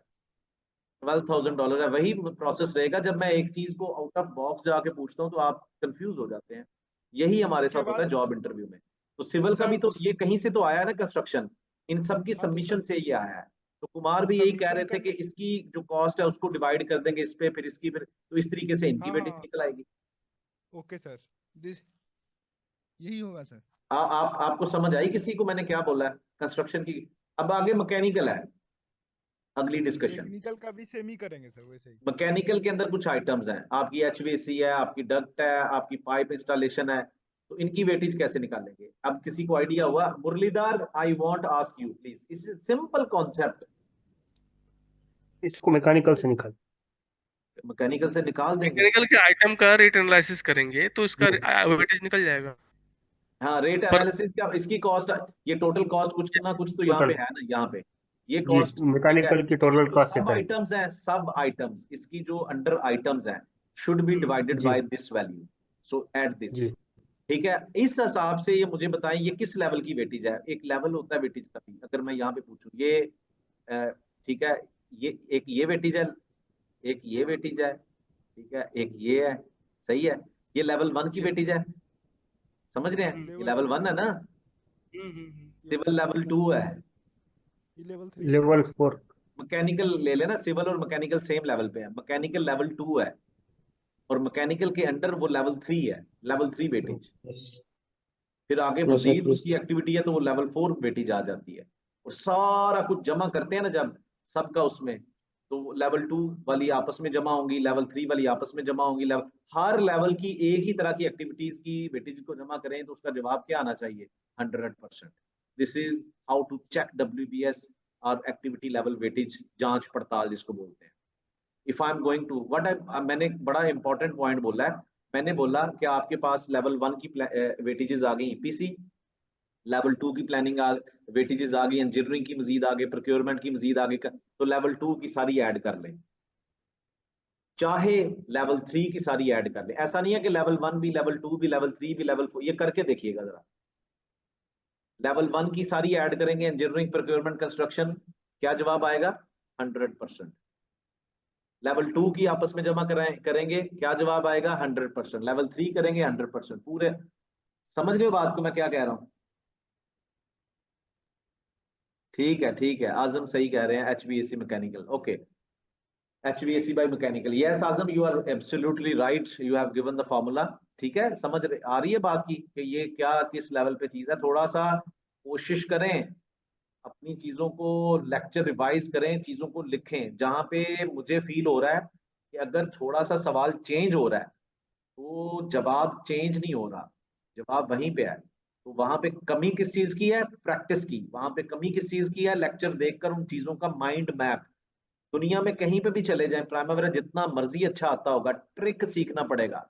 $12,000 है, वही प्रोसेस रहेगा। जब मैं एक चीज को आउट ऑफ बॉक्स जाके पूछता हूँ तो आप कंफ्यूज हो जाते हैं, यही हमारे उसके साथ होता बाद है जॉब इंटरव्यू में। तो सिविल का सर भी तो उस ये कहीं से तो आया है ना, कंस्ट्रक्शन, इन सब की हाँ तो सबमिशन से ये आया है। तो कुमार भी यही कह सबमिशन रहे थे कि करने। इसकी जो कॉस्ट है उसको डिवाइड कर देंगे इस पे, फिर इसकी, फिर तो इस तरीके से इनकी हाँ वेटेज हाँ निकल आएगी। ओके सर, दिस यही होगा सर। आप आपको समझ आई किसी को मैंने क्या बोला है कंस्ट्रक्शन की? अब आगे मैकेनिकल है, अगली डिस्कशन। टेक्निकल का भी सेम ही करेंगे सर वैसे ही। मैकेनिकल के अंदर कुछ आइटम्स हैं, आपकी HVAC है, आपकी डक्ट है, आपकी पाइप इंस्टॉलेशन है, तो इनकी वेटेज कैसे निकालेंगे? अब किसी को आइडिया हुआ? Muralidhar, I want ask you please, it's simple concept. इसको मैकेनिकल से निकाल। मैकेनिकल से निकाल देंगे। मैकेनिकल के आइटम का रेट एनालिसिस करेंगे तो इसका वेटेज निकल जाएगा। हाँ, रेट पर एनालिसिस का, इसकी कॉस्ट, ये टोटल कॉस्ट कुछ ना कुछ तो यहाँ पे टोटल है ना, यहाँ पे ये जी कॉस्ट, ठीक है। मैकेनिकल की इसकी टोटल जो कॉस्ट सब है आइटम्स हैं, सब आइटम्स, इसकी जो अंडर आइटम्स हैं, शुड बी डिवाइडेड जी by this value, so at this, जी। ठीक है। इस हिसाब से ये मुझे बताएं, ये किस लेवल की वेटेज है? एक लेवल होता है वेटेज का भी, अगर मैं यहाँ पे पूछूं, ये ठीक है, ये वेटेज है, एक ये वेटेज है, ठीक है, एक ये है, सही है, ये लेवल 1 की वेटेज है, समझ रहे हैं, ये लेवल 1 है ना, सिविल लेवल 2 है, ये लेवल 3 लेवल 4 मैकेनिकल ले लेना, सिविल और मैकेनिकल सेम लेवल पे है, मैकेनिकल लेवल 2 है और मैकेनिकल के अंडर वो लेवल 3 है, लेवल 3 वेटेज। फिर आगे मजीद उसकी एक्टिविटी है तो वो लेवल 4 वेटेज आ जाती है, और सारा कुछ जमा करते हैं ना जब सबका उसमें, तो लेवल 2 वाली आपस में जमा होंगी, लेवल 3 वाली आपस में जमा होंगी, हर लेवल की एक ही तरह की एक्टिविटीज की वेटेज को जमा करें तो उसका जवाब क्या आना चाहिए, 100%। This is how to check WBS और एक्टिविटी लेवल वेटेज, जांच पड़ताल जिसको बोलते हैं। If I am going to मैंने एक बड़ा इंपॉर्टेंट पॉइंट बोला है, मैंने बोला कि आपके पास लेवल 1 की वेटेजेस आ गई EPC, लेवल 2 की प्लानिंग वेटेजेस आ गई, इंजीनियरिंग की मजीद आ गई, प्रोक्योरमेंट की मजीद आ गई, तो लेवल 2 की सारी ऐड कर लें, चाहे लेवल 3 की सारी ऐड कर लें। ऐसा नहीं है कि लेवल 1 भी, लेवल 2 भी, लेवल 3 भी, लेवल 4, ये करके देखिएगा जरा। लेवल 1 की सारी ऐड करेंगे, इंजीनियरिंग, प्रोक्योरमेंट, कंस्ट्रक्शन, क्या जवाब आएगा, 100%। लेवल 2 की आपस में जमा करेंगे, क्या जवाब आएगा, 100%। लेवल 3 करेंगे, 100%। पूरे समझ रहे हो बात को मैं क्या कह रहा हूं? ठीक है, आजम सही कह रहे हैं, HVAC mechanical, okay, HVAC by mechanical, yes Azam, you are absolutely right, you have given the formula. ठीक है, आ रही है बात की कि ये क्या किस लेवल पे चीज है। थोड़ा सा कोशिश करें, अपनी चीजों को लेक्चर रिवाइज करें, चीजों को लिखें, जहां पे मुझे फील हो रहा है कि अगर थोड़ा सा सवाल चेंज हो रहा है तो जवाब चेंज नहीं हो रहा, जवाब वहीं पे है। तो वहां पे कमी किस चीज की है, प्रैक्टिस की। वहां पे कमी किस चीज की है, लेक्चर देखकर उन चीजों का माइंड मैप। दुनिया में कहीं पे भी चले जाएं, प्राइमरी जितना मर्जी अच्छा आता होगा, ट्रिक सीखना पड़ेगा।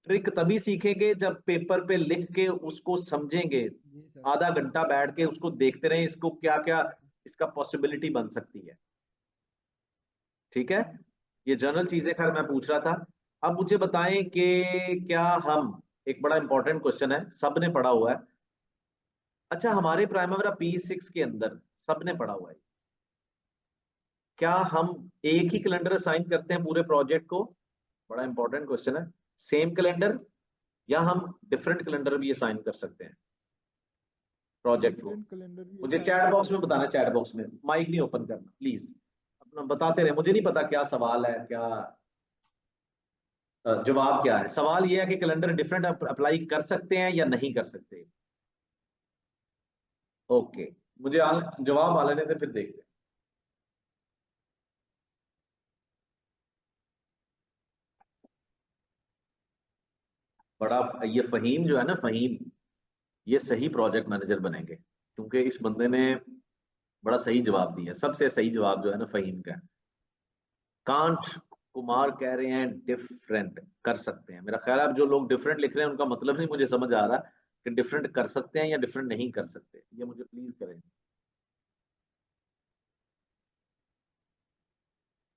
ट्रिक तभी सीखेंगे जब पेपर पे लिख के उसको समझेंगे, आधा घंटा बैठ के उसको देखते रहे, इसको क्या क्या इसका पॉसिबिलिटी बन सकती है। ठीक है, ये जनरल चीजें खैर मैं पूछ रहा था। अब मुझे बताएं कि क्या हम, एक बड़ा इंपॉर्टेंट क्वेश्चन है, सबने पढ़ा हुआ है। अच्छा, हमारे प्राइमरी P6 के अंदर सबने पढ़ा हुआ है, क्या हम एक ही कैलेंडर असाइन करते हैं पूरे प्रोजेक्ट को? बड़ा इंपॉर्टेंट क्वेश्चन है। सेम कैलेंडर या हम डिफरेंट कैलेंडर भी असाइन कर सकते हैं प्रोजेक्ट को? मुझे चैट बॉक्स में बताना, चैट बॉक्स में, माइक नहीं ओपन करना प्लीज, अपना बताते रहे। मुझे नहीं पता क्या सवाल है, क्या जवाब क्या है। सवाल ये है कि कैलेंडर डिफरेंट अप्लाई कर सकते हैं या नहीं कर सकते। ओके, मुझे जवाब आ लेने थे, फिर देखते हैं। बड़ा ये फहीम जो है ना, फहीम, ये सही प्रोजेक्ट मैनेजर बनेंगे, क्योंकि इस बंदे ने बड़ा सही जवाब दिया। सबसे सही जवाब जो है ना फहीम का। कांट कुमार कह रहे हैं डिफरेंट कर सकते हैं। मेरा ख्याल है अब जो लोग डिफरेंट लिख रहे हैं उनका मतलब नहीं मुझे समझ आ रहा कि डिफरेंट कर सकते हैं या डिफरेंट नहीं कर सकते। ये मुझे प्लीज करें।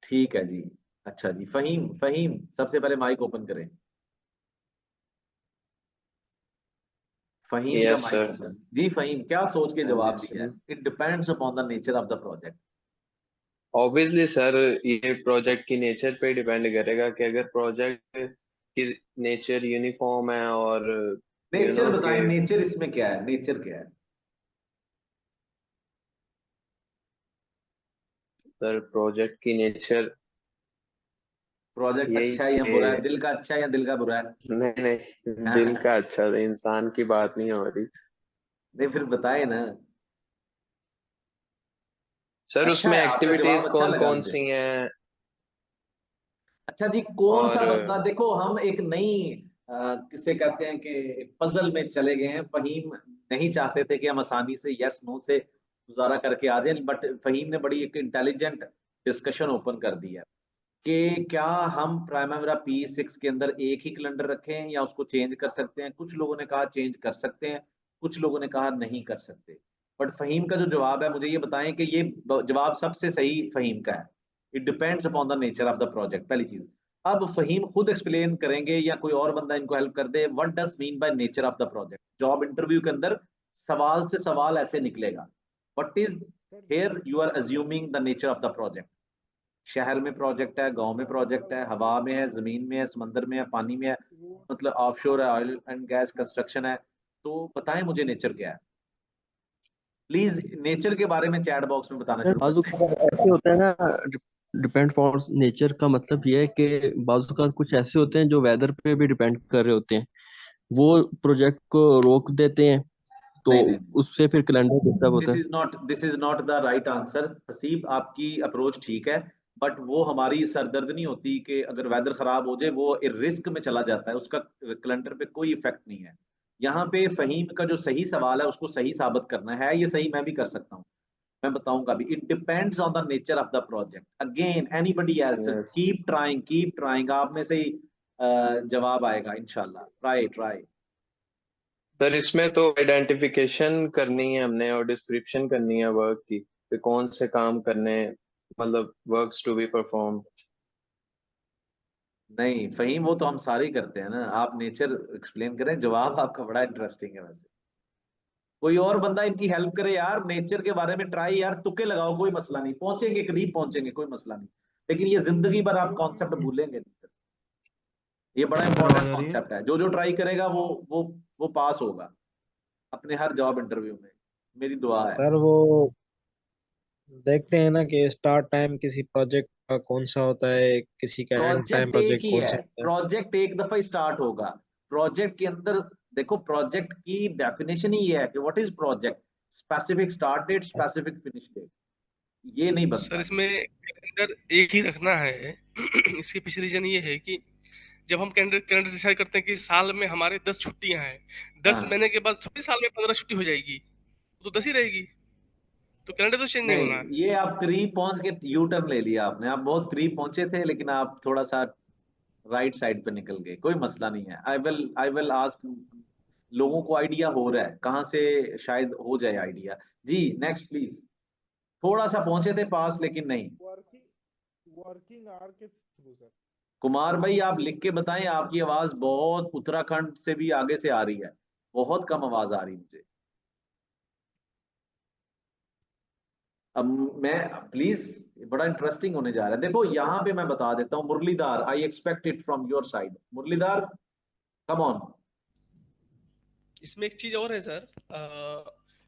ठीक है जी, अच्छा जी, फहीम, फहीम सबसे पहले माइक ओपन करें। फहीम का यस माइक सर। ओपन जी। फहीम क्या सोच के जवाब Yes, दिया है? It depends upon the nature of the project. Obviously sir, ये प्रोजेक्ट की नेचर पे डिपेंड करेगा कि अगर प्रोजेक्ट की नेचर यूनिफॉर्म है और नेचर के बताएं, नेचर इसमें क्या है, नेचर क्या है? सर प्रोजेक्ट की नेचर प्रोजेक्ट यही अच्छा है या कि बुरा है, दिल का अच्छा है या दिल का बुरा है? नहीं नहीं, दिल का अच्छा, इंसान की बात नहीं हो रही नहीं फिर बताए ना। सर। अच्छा उसमें है, आपका एक्टिविटीज जवाब अच्छा कौन लगा कौन मुझे। सी हैं? अच्छा जी, कौन सा और बंदा, देखो हम एक नई किसे कहते हैं कि एक पजल में चले गए हैं। फहीम नहीं चाहते थे कि हम आसानी से यस नो से गुजारा करके आ जाए, बट फहीम ने बड़ी एक इंटेलिजेंट डिस्कशन ओपन कर दी है कि क्या हम प्राइमरी P6 के अंदर एक ही कैलेंडर रखें या उसको चेंज कर सकते हैं। कुछ लोगों ने कहा चेंज कर सकते हैं, कुछ लोगों ने कहा नहीं कर सकते। बट फहीम का जो जवाब है, मुझे ये बताएं कि ये जवाब सबसे सही फहीम का है। It depends upon the nature of the project, पहली चीज। अब फहीम खुद एक्सप्लेन करेंगे या कोई और बंदा इनको हेल्प कर दे, what does mean by nature of the project. Job interview के अंदर सवाल से सवाल ऐसे निकलेगा, what is Here you are assuming the nature of the project. शहर में प्रोजेक्ट है, गांव में प्रोजेक्ट है, हवा में है, जमीन में है, समंदर में है, पानी में है, मतलब ऑफशोर है, ऑयल एंड गैस कंस्ट्रक्शन है। तो बताएं मुझे नेचर क्या है, प्लीज नेचर के बारे में चैट बॉक्स में बताना शुरू बाजू करें। ऐसे होते हैं ना, डिपेंड ऑन नेचर का मतलब ये है कि बाजू का कुछ ऐसे होते हैं जो वेदर पे भी डिपेंड कर रहे होते हैं, वो प्रोजेक्ट को रोक देते हैं, तो नहीं नहीं, उससे फिर कैलेंडर डिस्टर्ब होता है। This is not the right answer. Haseeb, आपकी अप्रोच ठीक है, बट वो हमारी सरदर्द नहीं होती कि अगर वेदर खराब हो जाए वो रिस्क में चला जाता है, उसका कैलेंडर पे कोई इफेक्ट नहीं है। यहाँ पे फहीम का जो सही सवाल है उसको सही साबित करना है, ये सही मैं भी कर सकता हूँ, मैं बताऊंगा भी। It depends on the nature of the project. Again anybody else, yes keep trying, आप में से ही जवाब आएगा इंशाल्लाह। Try try. सर, इसमें तो आइडेंटिफिकेशन करनी है हमने और डिस्क्रिप्शन करनी है वर्क की, कि कौन से काम करने, मतलब वर्क्स टू बी परफॉर्म। नहीं फहीम, वो तो हम सारे ही करते हैं ना, आप नेचर एक्सप्लेन करें। जवाब आपका बड़ा इंटरेस्टिंग है वैसे। कोई और बंदा इनकी हेल्प करे यार, नेचर के बारे में ट्राई यार, तुक्के लगाओ, कोई मसला नहीं, पहुंचेंगे, करीब पहुंचेंगे, कोई मसला नहीं। लेकिन ये जिंदगी भर आप कॉन्सेप्ट भूलेंगे नहीं। ये बड़ा सर आवाज इंपॉर्टेंट आ रही है? कॉन्सेप्ट है। जो जो ट्राई करेगा वो पास होगा अपने हर जॉब इंटरव्यू में, मेरी दुआ है। सर वो देखते हैं ना कि स्टार्ट टाइम किसी प्रोजेक्ट का कौन सा होता है, किसी का एंड टाइम प्रोजेक्ट एक प्रोजेक्ट ही कौन है, सा होता है। प्रोजेक्ट एक दफा ही स्टार्ट होगा। प्रोजेक्ट के अंदर देखो, प्रोजेक्ट की डेफिनेशन ही है कि what is project, specific start date, specific finish date, ये नहीं बनता सर है। इसमें कैलेंडर एक ही रखना है। इसके पीछे रीजन ये है कि जब हम कैलेंडर कैलेंडर डिसाइड करते हैं कि साल में हमारे 10 छुट्टियां हैं, 10 हाँ महीने के बाद थोड़ी साल में 15 छुट्टी हो जाएगी, तो 10 ही रहेगी, तो कैलेंडर तो चेंज नहीं नहीं, होना है। ये आप करीब पहुंच के यू टर्न ले लिया आपने, आप बहुत करीब पहुंचे थे लेकिन आप थोड़ा सा राइट साइड पे निकल गए। कोई मसला नहीं है, आई विल आस्क। लोगों को आइडिया हो रहा है कहाँ से, शायद हो जाए आइडिया। Ji next please. थोड़ा सा पहुंचे थे पास लेकिन नहीं। वर्किंग आवर के थ्रू सर। कुमार भाई आप लिख के बताएं, आपकी आवाज बहुत उत्तराखंड से भी आगे से आ रही है, बहुत कम आवाज आ रही मुझे। अब मैं प्लीज, बड़ा इंटरेस्टिंग होने जा रहा है। देखो यहाँ पे मैं बता देता हूँ, Muralidhar, I expect it from your side. Muralidhar come on. इसमें एक चीज और है सर,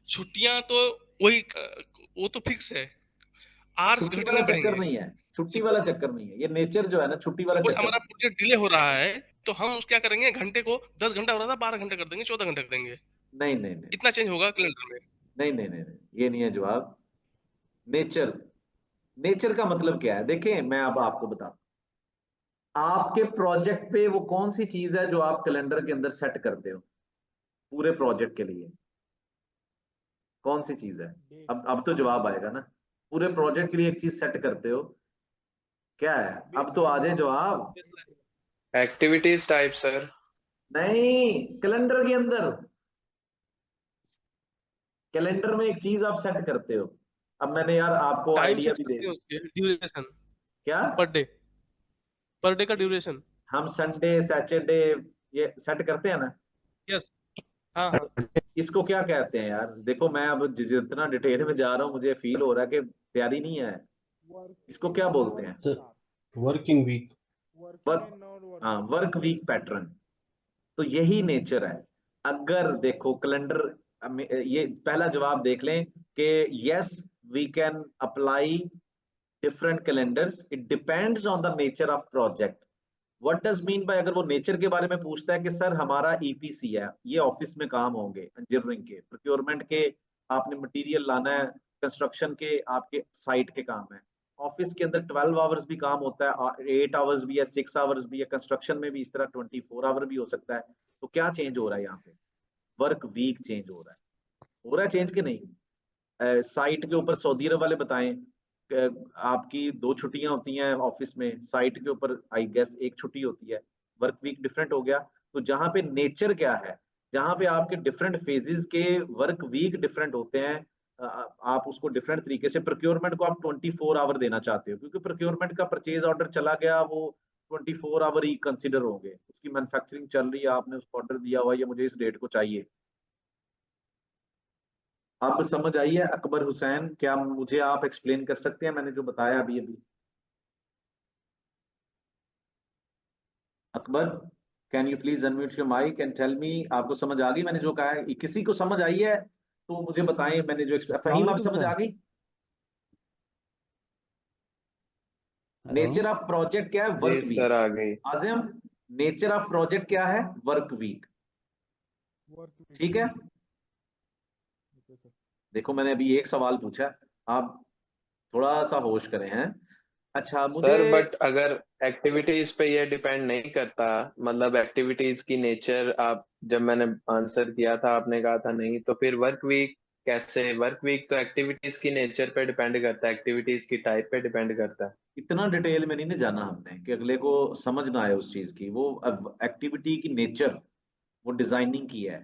छुट्टियां तो वही, वो तो फिक्स है, आवर्स छुट्टी वाला घटने चक्कर पड़ेंगे। नहीं है, छुट्टी वाला चक्कर नहीं है, ये नेचर जो है ना, छुट्टी वाला सपोज चक्कर हमारा नहीं है। प्रोजेक्ट डिले हो रहा है, तो हम क्या करेंगे, घंटे को 10 घंटा हो रहा था 12 घंटे कर देंगे, 14 घंटे कर देंगे, नहीं नहीं नहीं इतना चेंज होगा कैलेंडर में। नहीं नहीं नहीं नहीं, ये नहीं है जवाब। नेचर, नेचर का मतलब क्या है, देखें मैं अब आपको बताता हूं। आपके प्रोजेक्ट पे वो कौन सी चीज है जो आप कैलेंडर के अंदर सेट करते हो पूरे प्रोजेक्ट के लिए, कौन सी चीज है? अब तो जवाब आएगा ना। पूरे प्रोजेक्ट के लिए एक चीज सेट करते हो, क्या है? अब तो आ जाए जवाब। Activities type sir. नहीं, कैलेंडर के अंदर, कैलेंडर में एक चीज आप सेट करते हो। अब मैंने यार आपको टाइम आइडिया सेट भी दे करते हैं, दिया। उसके ड्यूरेशन, क्या? पर डे का ड्यूरेशन। हम संडे सैटरडे ये सेट करते हैं ना, यस, हाँ हाँ। इसको क्या कहते हैं यार? देखो मैं अब जितना डिटेल में जा रहा हूँ मुझे फील हो रहा है कि तैयारी नहीं है। इसको क्या बोलते हैं? Sir working week. वर्क, हाँ, वर्क वीक पैटर्न। तो यही नेचर है। अगर देखो कैलेंडर, ये पहला जवाब देख लें कि yes we can apply different calendars, it depends on the nature of project. What does mean by, अगर वो नेचर के बारे में पूछता है कि सर हमारा ईपीसी है, ये ऑफिस में काम होंगे, इंजीनियरिंग के, प्रोक्योरमेंट के, आपने मटेरियल लाना है, कंस्ट्रक्शन के आपके साइट के काम है। ऑफिस के अंदर 12 आवर्स भी काम होता है, 8 आवर्स भी है, 6 आवर्स भी है, कंस्ट्रक्शन में भी इस तरह 24 आवर भी हो सकता है। तो क्या चेंज हो रहा है यहाँ पे? वर्क वीक चेंज हो रहा है। हो रहा है चेंज के नहीं? साइट के ऊपर सऊदी अरब वाले बताएं, आपकी 2 छुट्टियां होती हैं ऑफिस में, साइट के ऊपर आई गेस 1 छुट्टी होती है, वर्क वीक डिफरेंट हो गया। तो जहां पे नेचर क्या है, जहां पे आपके डिफरेंट फेजेस के वर्क वीक डिफरेंट होते हैं, आप उसको डिफरेंट तरीके से, प्रोक्योरमेंट को आप 24 आवर देना चाहते हो क्योंकि प्रोक्योरमेंट का परचेज ऑर्डर चला गया, वो 24 आवर ही कंसिडर होंगे, उसकी मैन्युफैक्चरिंग चल रही है, आपने उसको ऑर्डर दिया हुआ ये मुझे इस डेट को चाहिए। अब समझ आई है अकबर हुसैन? क्या मुझे आप एक्सप्लेन कर सकते हैं मैंने जो बताया अभी अभी? Akbar, can you please unmute your mike and tell me, आपको समझ आ गई मैंने जो कहा है? किसी को समझ आई है तो मुझे बताएं, मैंने जो फहीम आप समझ आ गई? नेचर ऑफ प्रोजेक्ट क्या है? वर्क जी सर वीक। आ गई। आजिम, नेचर ऑफ प्रोजेक्ट क्या है? Work week. वर्क ठीक है, ओके सर। देखो मैंने अभी एक सवाल पूछा, आप थोड़ा सा होश करें हैं। अच्छा मुझे, सर बट अगर एक्टिविटीज पे ये डिपेंड नहीं करता, मतलब एक्टिविटीज की नेचर, आप जब मैंने आंसर किया था आपने कहा था नहीं, तो फिर वर्क वीक कैसे? वर्क वीक तो एक्टिविटीज की नेचर पे डिपेंड करता है, एक्टिविटीज की टाइप पे डिपेंड करता है। इतना डिटेल में नहीं ना जाना हमने कि अगले को समझ ना आए उस चीज की। वो एक्टिविटी की नेचर वो डिजाइनिंग की है,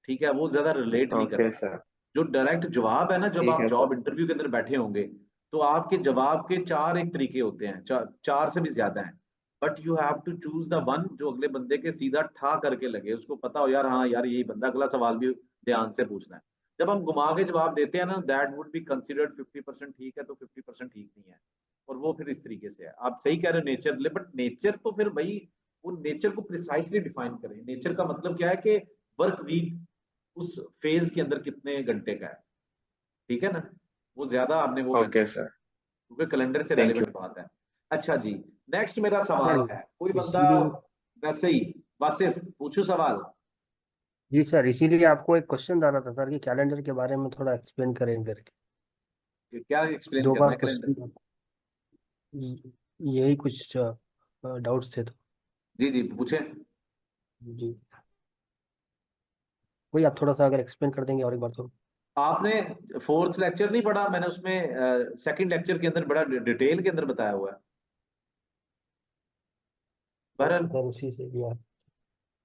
ठीक है, वो ज्यादा रिलेट नहीं ओके करता। सर। जो डायरेक्ट जवाब है ना, जब ठीक आप है जॉब सर। इंटरव्यू के अंदर बैठे होंगे तो आपके जवाब के चार एक तरीके होते हैं, चार से भी ज्यादा हैं, but you have to choose the one जो अगले बंदे के सीधा ठा करके लगे, उसको पता हो यार हाँ यार यही बंदा, अगला सवाल भी ध्यान से पूछना है। जब हम घुमा के जवाब देते हैं ना, दैट वुड बी कंसिडर्ड 50% ठीक है तो 50% ठीक नहीं है, और वो फिर इस तरीके से है। आप सही कह रहे हो नेचर, बट नेचर तो फिर भाई वो नेचर को प्रिसाइसली डिफाइन करें। नेचर का मतलब क्या है कि वर्क वीक उस फेज के अंदर कितने घंटे का है, ठीक है ना, वो ज्यादा आपने वो करना ओके है सर। क्योंकि कैलेंडर से थैंक यू। रेलेवेंट बात है। अच्छा जी, नेक्स्ट मेरा सर सवाल है, कोई बंदा इसीलिए वैसे ही, वासिफ पूछू सवाल? जी सर, इसीलिए आपको एक क्वेश्चन डाला था सर कि कैलेंडर के बारे में थोड़ा एक्सप्लेन करें करके। क्या एक्सप्लेन दो करना बार है कैलेंडर? क्वेश्चन, यही कुछ डाउट्स थे तो। जी जी पूछे। जी, वही आप थोड़ा सा अगर एक्सप्लेन कर देंगे और एक बार तो। आपने फोर्थ लेक्चर नहीं पढ़ा? मैंने उसमें सेकंड लेक्चर के अंदर बड़ा डिटेल के अंदर बताया हुआ है। बहरहाल सर उसी से भी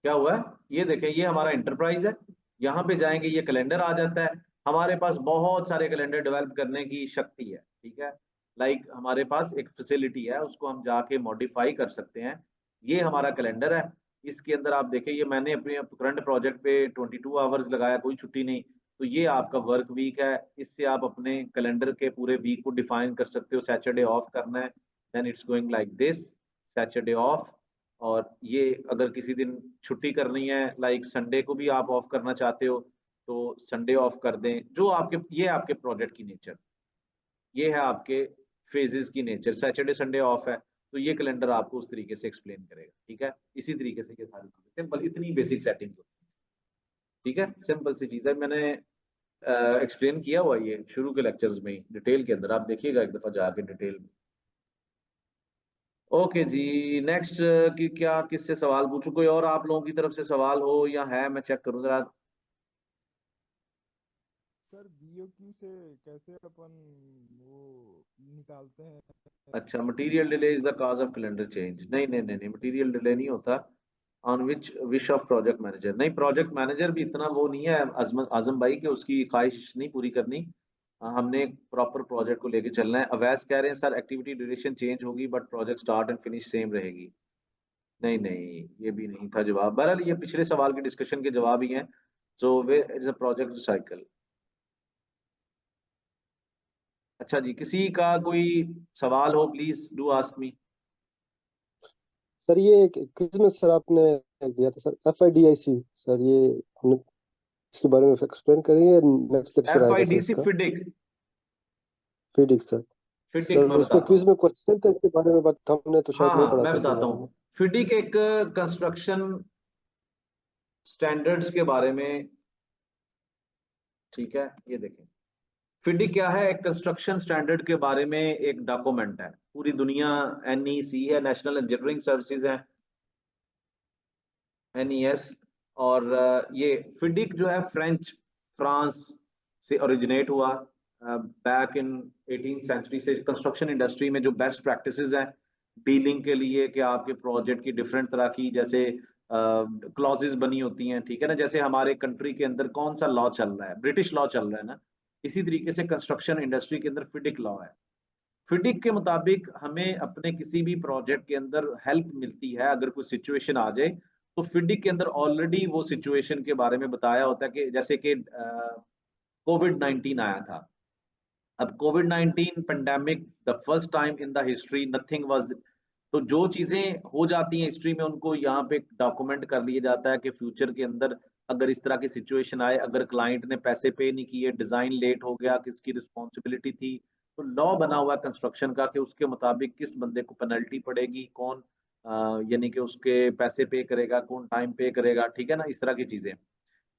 क्या हुआ है, ये देखें, ये हमारा इंटरप्राइज है, यहाँ पे जाएंगे ये कैलेंडर आ जाता है। हमारे पास बहुत सारे कैलेंडर डेवलप करने की शक्ति है, ठीक है, लाइक हमारे पास एक फैसिलिटी है, उसको हम जाके मॉडिफाई कर सकते हैं। ये हमारा कैलेंडर है, इसके अंदर आप देखें, ये मैंने अपने करंट प्रोजेक्ट पे 22 आवर्स लगाया, कोई छुट्टी नहीं, तो ये आपका वर्क वीक है। इससे आप अपने कैलेंडर के पूरे वीक को डिफाइन कर सकते हो। सैटरडे ऑफ करना है, then it's going like this, Saturday off. और ये अगर किसी दिन छुट्टी करनी है, लाइक संडे को भी आप ऑफ करना चाहते हो तो संडे ऑफ कर दें। जो आपके, ये आपके प्रोजेक्ट की नेचर, ये है आपके फेजेस की नेचर। सैटरडे संडे ऑफ है तो ये कैलेंडर आपको उस तरीके से एक्सप्लेन करेगा, ठीक है। इसी तरीके से ये सारी चीजें सिंपल, इतनी बेसिक सेटिंग्स होती है, ठीक है, सिंपल सी चीज है। मैंने एक्सप्लेन किया हुआ है ये शुरू के लेक्चर्स में ही डिटेल के अंदर, आप देखिएगा एक दफा जाके डिटेल में। ओके जी, नेक्स्ट की क्या, किससे सवाल पूछूं? कोई और आप लोगों की तरफ से सवाल हो या है? मैं चेक करूं जरा। सर बीओक्यू से कैसे अपन वो निकालते हैं? अच्छा, material delay is the cause of calendar change. नहीं नहीं नहीं नहीं, मटेरियल डिले नहीं होता। On which wish of project manager? नहीं, प्रोजेक्ट मैनेजर भी इतना वो नहीं है आजम भाई कि उसकी ख्वाहिश नहीं पूरी करनी। हमने प्रॉपर प्रोजेक्ट को लेके चलना है। अवैस कह रहे हैं सर एक्टिविटी ड्यूरेशन चेंज होगी but project start and finish same रहेगी। नहीं नहीं, ये भी नहीं था जवाब। बहरहाल ये पिछले सवाल के डिस्कशन के जवाब ही हैं। So way it's a project cycle. अच्छा जी, किसी का कोई सवाल हो please do ask me. Sir ये क्विज में सर आपने दिया था सर FIDIC, सर ये हमने इसके बारे में एक्सप्लेन करेंगे, नेक्स्ट लेक्चर आएगा सर FIDC इसका? फिडिक, फिडिक सर। फिडिक सर मैं उसमें बताता क्विज हूँ। में क्वेश्चन था इसके बारे में, बट हमने तो हाँ शायद नहीं हाँ पढ़ा मैं था इसके बताता बारे में। हूँ। फिडिक एक कंस्ट्रक्शन स्टैंडर्ड्स के बारे में, ठीक है, ये देखें, फिडिक क्या है? एक कंस्ट्रक्शन स्टैंडर्ड के बारे में एक डॉक्यूमेंट है। पूरी दुनिया, NEC है, नेशनल इंजीनियरिंग सर्विसेज है, NES। और ये फिडिक जो है फ्रांस से ओरिजिनेट हुआ बैक इन 18th सेंचुरी से। कंस्ट्रक्शन इंडस्ट्री में जो बेस्ट प्रैक्टिसेस हैं डीलिंग के लिए कि आपके प्रोजेक्ट की डिफरेंट तरह की जैसे क्लॉजेज बनी होती हैं, ठीक है ना, जैसे हमारे कंट्री के अंदर कौन सा लॉ चल रहा है, ब्रिटिश लॉ चल रहा है ना, इसी तरीके से कंस्ट्रक्शन इंडस्ट्री के अंदर फिडिक लॉ है। फिडिक के मुताबिक हमें अपने किसी भी प्रोजेक्ट के अंदर हेल्प मिलती है अगर कोई सिचुएशन आ जाए, तो फिडिक के अंदर ऑलरेडी वो सिचुएशन के बारे में बताया होता है कि जैसे कि कोविड-19 आया था। अब कोविड-19 pandemic, the first time in the history, nothing was, तो जो चीजें हो जाती हैं हिस्ट्री में उनको यहाँ पे डॉक्यूमेंट कर लिया जाता है कि फ्यूचर के अंदर अगर इस तरह की सिचुएशन आए, अगर क्लाइंट ने पैसे पे नहीं किए, डिजाइन लेट हो गया, किसकी रिस्पॉन्सिबिलिटी थी, तो लॉ बना हुआ है कंस्ट्रक्शन का कि उसके मुताबिक किस बंदे को पेनल्टी पड़ेगी, कौन यानी कि उसके पैसे पे करेगा, कौन टाइम पे करेगा, ठीक है ना, इस तरह की चीजें,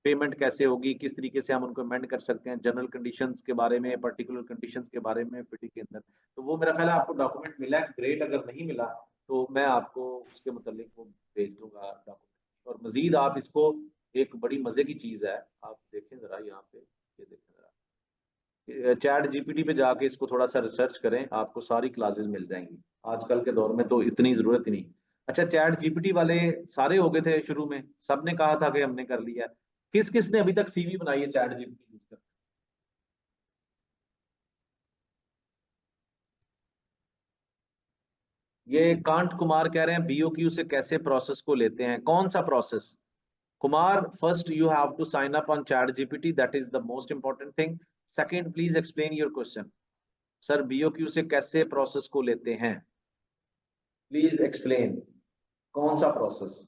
पेमेंट कैसे होगी, किस तरीके से हम उनको अमेंड कर सकते हैं, जनरल कंडीशंस के बारे में, पर्टिकुलर कंडीशंस के बारे में फिटिंग के अंदर। तो वो मेरा ख्याल है आपको डॉक्यूमेंट मिला है, ग्रेट। अगर नहीं मिला तो मैं आपको उसके मुतालिक वो भेज दूंगा डॉक्यूमेंट। और मजीद आप इसको, एक बड़ी मजे की चीज है, आप देखें जरा यहाँ पे, ये देखें जरा, चैट जीपीटी पे जाके इसको थोड़ा सा रिसर्च करें, आपको सारी क्लासेस मिल जाएंगी। आजकल के दौर में तो इतनी जरूरत ही नहीं। अच्छा, चैट जीपीटी वाले सारे हो गए थे शुरू में, सबने कहा था कि हमने कर लिया। किस किस ने अभी तक सीवी बनाई है चैट जीपीटी यूज कर? ये कांट कुमार कह रहे हैं बीओक्यू से कैसे प्रोसेस को लेते हैं, कौन सा process? Kumar, first you have to sign up on chat gpt, that is the most important thing. Second, please explain your question. Sir BOQ से कैसे प्रोसेस को लेते हैं, प्लीज एक्सप्लेन, कौन सा प्रोसेस?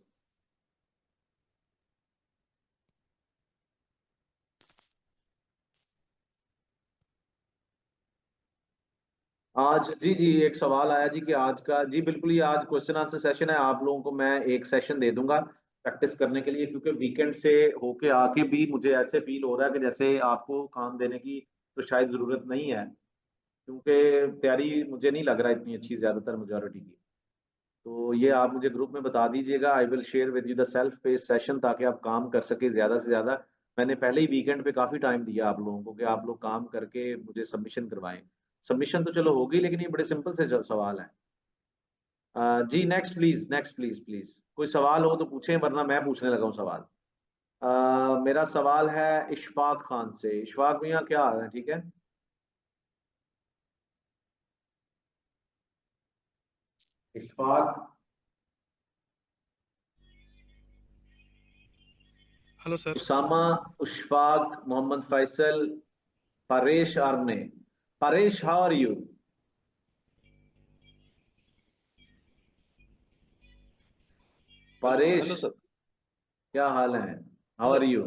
आज जी एक सवाल आया जी कि आज का, जी बिल्कुल, ये आज क्वेश्चन आंसर सेशन है। आप लोगों को मैं एक सेशन दे दूंगा प्रैक्टिस करने के लिए, क्योंकि वीकेंड से होके आके भी मुझे ऐसे फील हो रहा है कि जैसे आपको काम देने की तो शायद जरूरत नहीं है, क्योंकि तैयारी मुझे नहीं लग रहा इतनी अच्छी ज्यादातर मेजोरिटी की। तो ये आप मुझे ग्रुप में बता दीजिएगा, I will share with you the self pace session, ताकि आप काम कर सके ज्यादा से ज्यादा। मैंने पहले ही वीकेंड पे काफी टाइम दिया आप लोगों को कि आप लोग काम करके मुझे सबमिशन करवाएं। सबमिशन तो चलो होगी, लेकिन ये बड़े सिंपल से सवाल है। जी next please, next please please, कोई सवाल हो तो पूछें, वरना मैं पूछने लगा हूँ सवाल। मेरा सवाल है इशफाक खान से। इशफाक भैया क्या हाल है, ठीक है? Ishfaq, hello sir. Usama, Ushfaq, Mohammad Faisal, Paresh Arne. Paresh, how are you? Paresh, hello sir. क्या हाल है, how are you?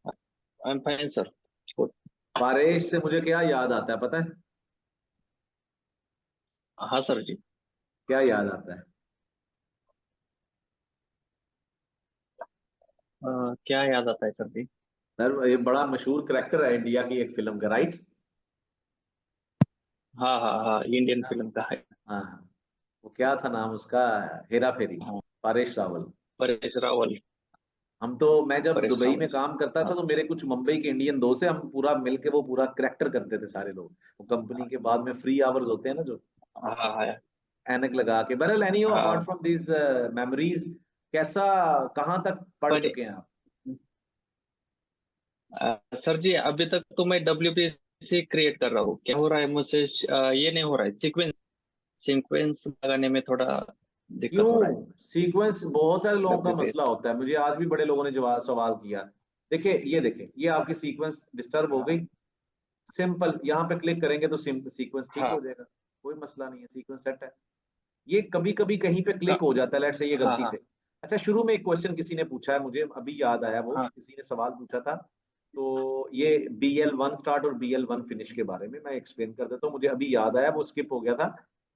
I am fine sir. Paresh से मुझे क्या याद आता है पता है? हाँ सर जी। क्या याद आता है? क्या याद आता है सर जी? सर ये बड़ा मशहूर करैक्टर है इंडिया की एक फिल्म का, राइट? हाँ हाँ हाँ, इंडियन फिल्म का है। हाँ, वो क्या था नाम उसका, हेरा फेरी, हाँ, परेश रावल। परेश रावल। हम तो, मैं जब परेश दुबई में रावल। काम करता हाँ था तो सर। मेरे कुछ मुंबई के इंडियन दोस्त हैं, हम पूरा मिलके वो पूरा करैक्टर करते थे सारे लोग। वो कंपनी के बाद में फ्री आवर्स होते हैं ना, जो हाँ हाँ ऐनक लगा के। बहरहाल एनी हो, अपार्ट हाँ। फ्रॉम दिस मेमोरीज, कैसा, कहाँ तक पढ़ पर चुके हैं आप? सर जी, अभी तक तो मैं WPC क्रिएट कर रहा हूँ। क्या हो रहा है मुझसे, ये नहीं हो रहा है, सीक्वेंस सीक्वेंस लगाने में थोड़ा दिक्कत हो रहा है। क्यों? सीक्वेंस बहुत सारे लोगों का WPS। मसला होता है, मुझे आज भी बड़े लोगों ने जवाब सवाल किया। देखिए ये देखें, ये आपकी सीक्वेंस डिस्टर्ब हो गई, सिंपल, यहाँ पे क्लिक करेंगे तो सीक्वेंस ठीक हाँ हो जाएगा, कोई मसला नहीं है, सीक्वेंस सेट है। ये कभी कभी कहीं पे क्लिक हाँ हो जाता है, लेट्स से ये हाँ गलती हाँ से। अच्छा, शुरू में एक क्वेश्चन किसी ने पूछा है, मुझे अभी याद आया, वो हाँ किसी ने सवाल पूछा था, तो ये BL1 स्टार्ट और BL1 फिनिश के बारे में मैं एक्सप्लेन कर देता हूँ, मुझे अभी याद आया, वो स्किप हो गया था।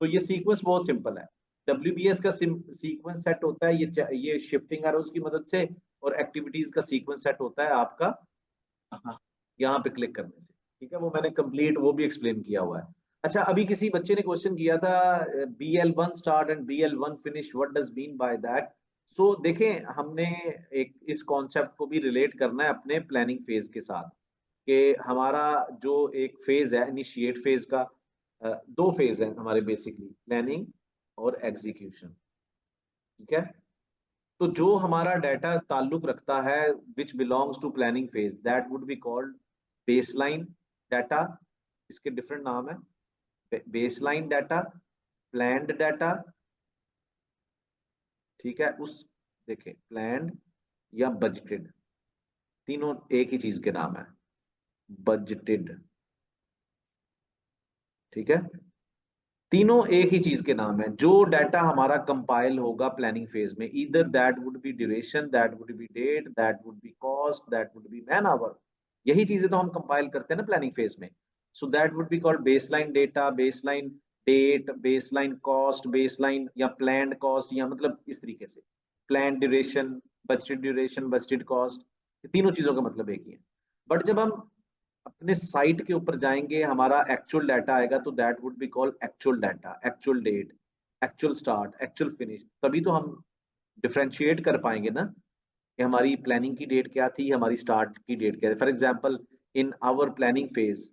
तो ये सीक्वेंस बहुत सिंपल है। WBS का सीक्वेंस सेट होता है, ये शिफ्टिंग एरोज की मदद से, और एक्टिविटीज का सीक्वेंस सेट होता है आपका हाँ यहाँ पे क्लिक करने से, ठीक है? वो मैंने कंप्लीट वो भी एक्सप्लेन किया हुआ है। अच्छा, अभी किसी बच्चे ने क्वेश्चन किया था BL1 start and BL1 finish, what does mean by that? So देखें, हमने एक इस कॉन्सेप्ट को भी रिलेट करना है अपने प्लानिंग फेज के साथ, कि हमारा जो एक फेज है इनिशिएट फेज का, दो फेज है हमारे बेसिकली, प्लानिंग और एग्जीक्यूशन, ठीक है? तो जो हमारा डाटा ताल्लुक रखता है which belongs to planning phase, that would be called baseline data. इसके डिफरेंट नाम है, बेसलाइन डाटा, प्लान्ड डाटा, ठीक है? देखें, प्लान्ड या बजटेड, तीनों एक ही चीज के नाम है। बजटेड। ठीक है, तीनों एक ही चीज के नाम है। जो डाटा हमारा कंपाइल होगा प्लानिंग फेज में, either that would be duration, that would be date, that would be cost, that would be man hour, यही चीजें तो हम कंपाइल करते हैं ना प्लानिंग फेज में। So that would be called baseline data, baseline date, baseline cost, baseline या planned cost, या मतलब इस तरीके से प्लान ड्यूरेशन, बजटेड कॉस्ट, तीनों चीजों का मतलब एक ही है। बट जब हम अपने साइट के ऊपर जाएंगे, हमारा एक्चुअल डाटा आएगा, तो that would be called actual data, actual date, actual start, actual finish. तभी तो हम डिफ्रेंशिएट कर पाएंगे ना कि हमारी प्लानिंग की डेट क्या थी, हमारी स्टार्ट की डेट क्या थी। For example in our planning phase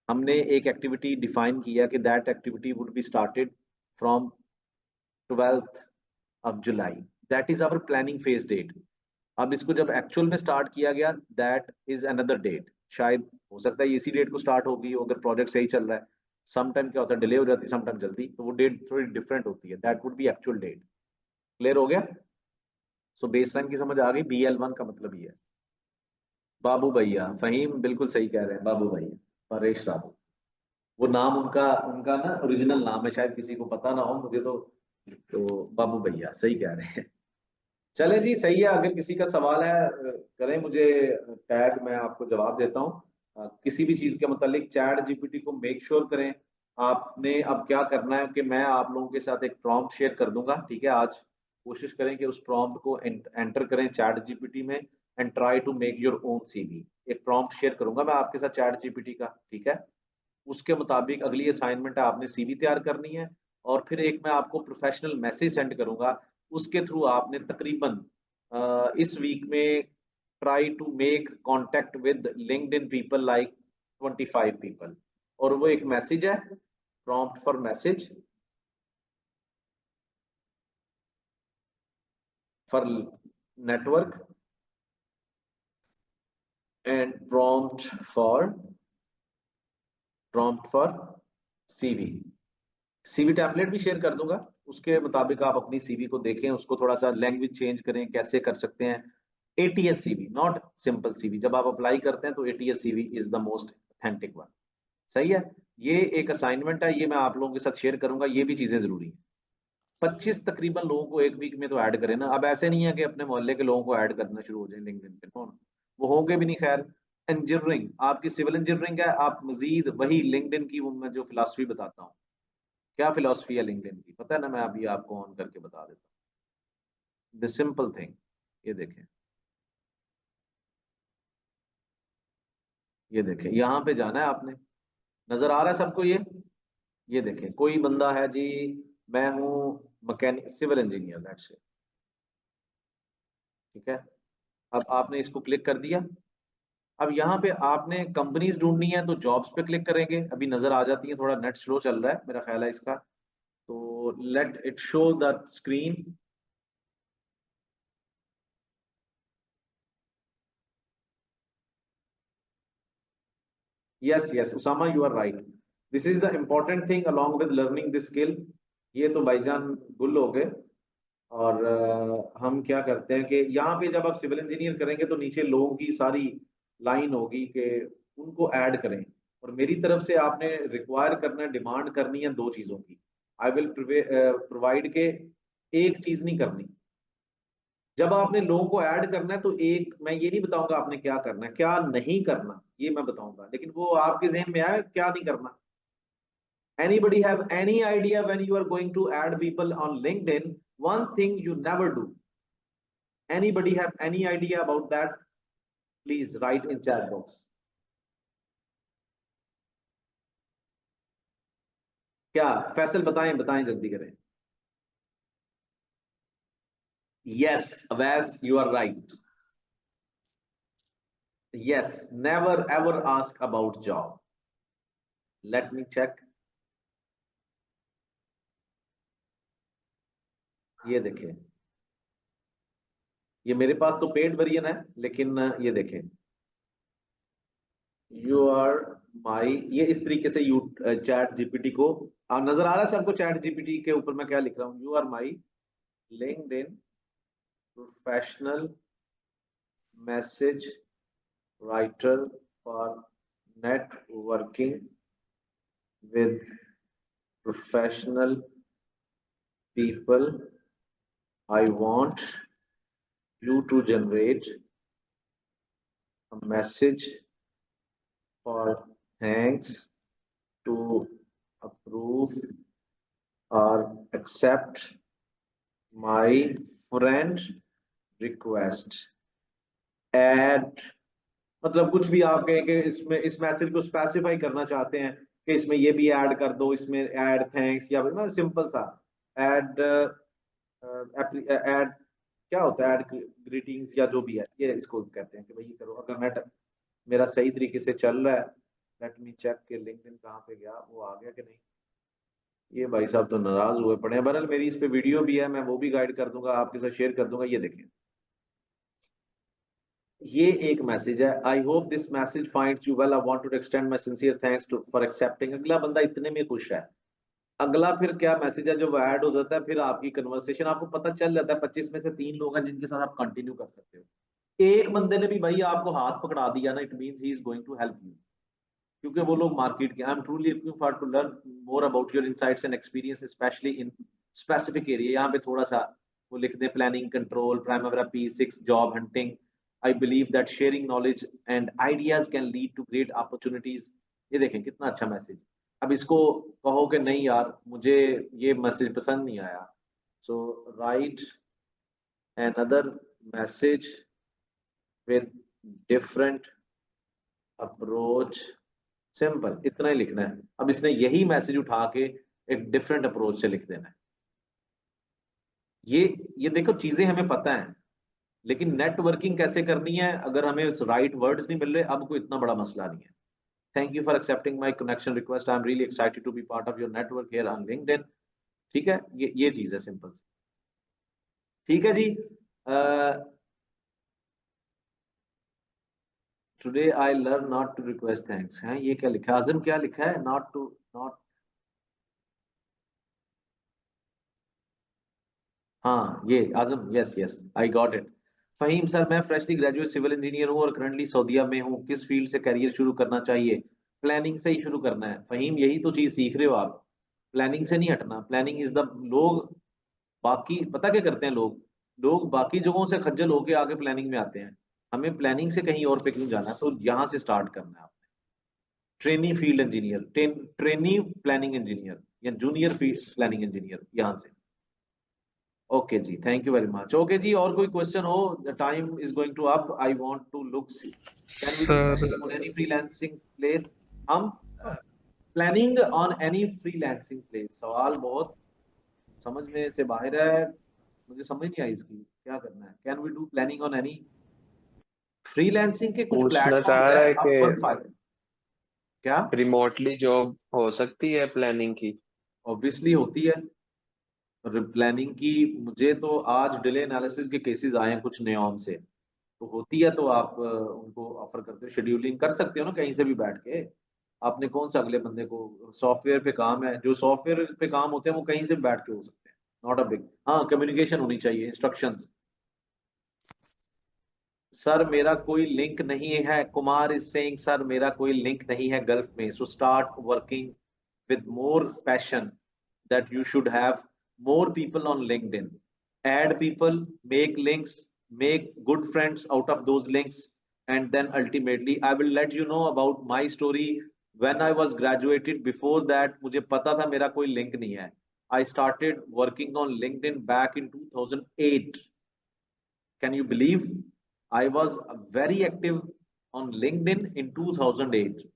हमने एक एक्टिविटी डिफाइन किया कि that activity would be started from 12th of July, that is our planning phase date. अब इसको जब एक्चुअल में स्टार्ट किया गया, दैट इज अनदर डेट। शायद हो सकता है इसी डेट को स्टार्ट होगी अगर प्रोजेक्ट सही चल रहा है। सम टाइम क्या होता है, डिले हो जाती है, सम टाइम जल्दी, तो वो डेट थोड़ी डिफरेंट होती है। That would be actual date. Clear हो गया? सो बेसलाइन की समझ आ गई। BL1 का मतलब ये है। बाबू भैया, फहीम बिल्कुल सही कह रहे हैं, बाबू भैया, परेश रावल, वो नाम उनका उनका ना ओरिजिनल नाम है, शायद किसी को पता ना हो, मुझे तो बाबू भैया सही कह रहे हैं। चले जी, सही है। अगर किसी का सवाल है करें, मुझे टैग, मैं आपको जवाब देता हूँ। किसी भी चीज के मुतालिक चैट जीपीटी को मेक श्योर करें। आपने अब क्या करना है कि मैं आप लोगों के साथ एक प्रॉम्प्ट शेयर कर दूंगा, ठीक है? आज कोशिश करें कि उस प्रॉम्प्ट को एंटर करें चैट जीपीटी में and try to make your own CV. एक प्रॉम्प्ट शेयर करूंगा मैं आपके साथ चैट जीपीटी का, ठीक है? उसके मुताबिक अगली असाइनमेंट है, आपने सीवी तैयार करनी है, और फिर एक मैं आपको प्रोफेशनल मैसेज सेंड करूंगा, उसके थ्रू आपने तकरीबन इस वीक में try to make contact with LinkedIn people like 25 people. और वो एक मैसेज है, prompt for message for network and prompt for CV. CV template भी शेयर कर दूंगा, उसके मुताबिक आप अपनी सीवी को देखें, उसको थोड़ा सा लैंग्वेज चेंज करें, कैसे कर सकते हैं। ATS CV, not simple CV. जब आप अप्लाई करते हैं तो ATS CV is the most authentic one. सही है? ये एक असाइनमेंट है, ये मैं आप लोगों के साथ शेयर करूंगा। ये भी चीजें जरूरी हैं। 25 तकरीबन लोगों को एक वीक में तो ऐड करें ना। अब ऐसे नहीं है कि अपने मोहल्ले के लोगों को ऐड करना शुरू हो जाए लिंक्डइन पे, वो होंगे भी नहीं। खैर, इंजीनियरिंग, आपकी सिविल इंजीनियरिंग है, आप मजीद वही लिंक्डइन की वो मैं जो फिलॉसफी बताता हूँ, क्या फिलॉसफी है लिंक्डइन की, पता है ना? मैं अभी आपको ऑन करके बता देता हूँ। द सिंपल थिंग, ये देखें, ये देखें, यहाँ पे जाना है आपने। नजर आ रहा है सबको? ये देखें, कोई बंदा है जी, मैं हूँ mechanic civil engineer, let's say, ठीक है? अब आपने इसको क्लिक कर दिया। अब यहाँ पे आपने कंपनीज ढूंढनी है, तो जॉब्स पे क्लिक करेंगे, अभी नजर आ जाती है। थोड़ा नेट स्लो चल रहा है मेरा ख्याल है इसका, तो let it show the screen. Yes yes Usama, you are right. This is the important thing along with learning this skill. ये तो भाईजान गुल हो गए। और हम क्या करते हैं कि यहाँ पे जब आप सिविल इंजीनियर करेंगे तो नीचे लोगों की सारी लाइन होगी कि उनको ऐड करें, और मेरी तरफ से आपने रिक्वायर करना, डिमांड करनी है दो चीजों की। आई विल प्रोवाइड के एक चीज नहीं करनी। जब आपने लोगों को ऐड करना है तो एक, मैं ये नहीं बताऊंगा आपने क्या करना है, क्या नहीं करना ये मैं बताऊंगा, लेकिन वो आपके जहन में आए क्या नहीं करना। Anybody have any idea when you are going to add people on LinkedIn, one thing you never do? Anybody have any idea about that? Please write in chat box. क्या फैसल, बताएं बताएं, जल्दी करें। Yes, Avaz, you are right. Yes, never ever ask about job. Let me check. ये देखें, ये मेरे पास तो पेड वर्जन है, लेकिन ये देखें, यू आर माई, ये इस तरीके से यू चैट जीपीटी को नजर आ रहा है सबको? चैट जीपीटी के ऊपर मैं क्या लिख रहा हूँ? You are my LinkedIn professional message writer for networking with professional people. I want you to generate a message for thanks to approve or accept my friend request. Add, मतलब कुछ भी आप कहें कि इसमें इस मैसेज को स्पेसिफाई करना चाहते हैं कि इसमें ये भी ऐड कर दो, इसमें ऐड थैंक्स या फिर सिंपल सा ऐड ऐड क्या होता है, ऐड ग्रीटिंग्स या जो भी है, ये इसको कहते हैं कि भाई ये करो। अगर नेट मेरा सही तरीके से चल रहा है, लेट मी चेक के लिंक्डइन कहाँ पे गया, वो आ गया कि नहीं। ये भाई साहब तो नाराज हुए पड़े हैं। बहरहाल मेरी इस पे वीडियो भी है, मैं वो भी गाइड कर दूंगा, आपके साथ शेयर कर दूंगा। ये देखें, ये एक मैसेज है। I hope this message finds you well, I want to extend my sincere thanks to for accepting. अगला बंदा इतने में खुश है। अगला फिर क्या मैसेज है जो वो ऐड हो जाता है, फिर आपकी कन्वर्सेशन आपको पता चल जाता है। 25 में से 3 लोग हैं जिनके साथ आप कंटिन्यू कर सकते हो। एक बंदे ने भी भाई आपको हाथ पकड़ा दिया ना, it means he is going to help you, क्योंकि वो लोग मार्केट के। I am truly looking for to learn more about your insights and experience specially in specific area. यहाँ पे थोड़ा सा वो लिख दे, planning, control, primary P6, job hunting. I believe that sharing knowledge and ideas can lead to great opportunities. ये देखें कितना अच्छा मैसेज। अब इसको कहो कि नहीं यार मुझे ये मैसेज पसंद नहीं आया, so write another message with different approach, simple इतना ही लिखना है। अब इसने यही मैसेज उठा के एक डिफरेंट अप्रोच से लिख देना है। ये देखो चीजें हमें पता है, लेकिन नेटवर्किंग कैसे करनी है अगर हमें राइट वर्ड्स नहीं मिल रहे, अब कोई इतना बड़ा मसला नहीं है। Thank you for accepting my connection request, I am really excited to be part of your network here on LinkedIn. ठीक है, ये चीज है सिंपल। ठीक है जी। Today I learn not to request thanks है, ये क्या लिखा है आजम, क्या लिखा है? नॉट हाँ ये Azam, yes yes I got it. Faheem sir, मैं फ्रेशली ग्रेजुएट सिविल इंजीनियर हूँ और करंटली सऊदीया में हूँ। किस फील्ड से करियर शुरू करना चाहिए? प्लानिंग से ही शुरू करना है फहीम, यही तो चीज सीख रहे हो आप। प्लानिंग से नहीं हटना। प्लानिंग इज द, लोग बाकी पता क्या करते हैं, लोग बाकी जगहों से खज्जल होके आके प्लानिंग में आते हैं। हमें प्लानिंग से कहीं और पे क्यों जाना है, तो यहाँ से स्टार्ट करना है आपने। Trainee field engineer, trainee planning engineer या जूनियर प्लानिंग इंजीनियर, यहाँ से। ओके जी, thank you very much. Okay जी, और कोई क्वेश्चन हो? The time is going to up, I want to look can we sir on any freelancing place. हम planning on any freelancing place, सवाल बहुत समझ में से बाहर है, मुझे समझ नहीं आई इसकी क्या करना है। Can we do planning on any freelancing के कुछ पूछना चाह प्लेटफॉर्म रहा है, है अपवर्क कि फाइवर, क्या रिमोटली जॉब हो सकती है प्लानिंग की? ऑब्वियसली होती है प्लानिंग की। मुझे तो आज डिले एनालिसिस के केसेस आए हैं कुछ नियॉम से, तो होती है। तो आप उनको ऑफर करते हो, शेड्यूलिंग कर सकते हो ना कहीं से भी बैठ के। आपने कौन सा अगले बंदे को, सॉफ्टवेयर पे काम है, जो सॉफ्टवेयर पे काम होते हैं वो कहीं से भी बैठ के हो सकते हैं, नॉट अ बिग। हाँ कम्युनिकेशन होनी चाहिए, इंस्ट्रक्शंस। सर मेरा कोई लिंक नहीं है, कुमार इज सेइंग सर मेरा कोई लिंक नहीं है गल्फ में, so start working with more passion, that you should have more people on LinkedIn. Add people, make links, make good friends out of those links, and then ultimately I will let you know about my story. When I was graduated, before that मुझे पता था मेरा कोई link नहीं है। I started working on LinkedIn back in 2008. Can you believe? I was very active on LinkedIn in 2008.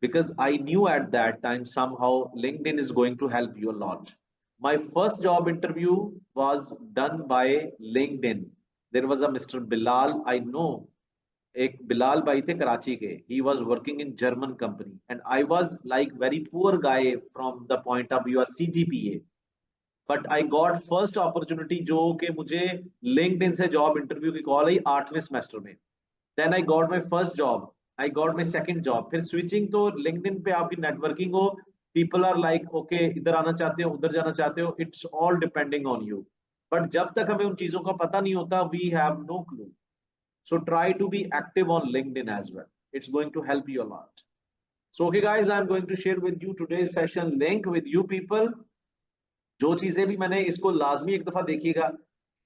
Because I knew at that time somehow LinkedIn is going to help you a lot. My first job interview was done by LinkedIn. There was a Mr. Bilal, I know, एक बिलाल भाई थे कराची के, he was working in German company and I was like very poor guy from the point of view of CGPA. But I got first opportunity जो कि मुझे LinkedIn से job interview की call आई 8वें semester में। Then I got my first job. I got my second job. फिर switching तो LinkedIn पे आपकी networking हो, people are like, okay, इधर आना चाहते हो, उधर जाना चाहते हो, it's all depending on you. But जब तक हमें उन चीजों का पता नहीं होता, we have no clue. So try to be active on LinkedIn as well. It's going to help you a lot. So okay guys, I'm going to share with you today's session link with you people. जो चीजें भी मैंने इसको लाजमी एक दफा देखिएगा,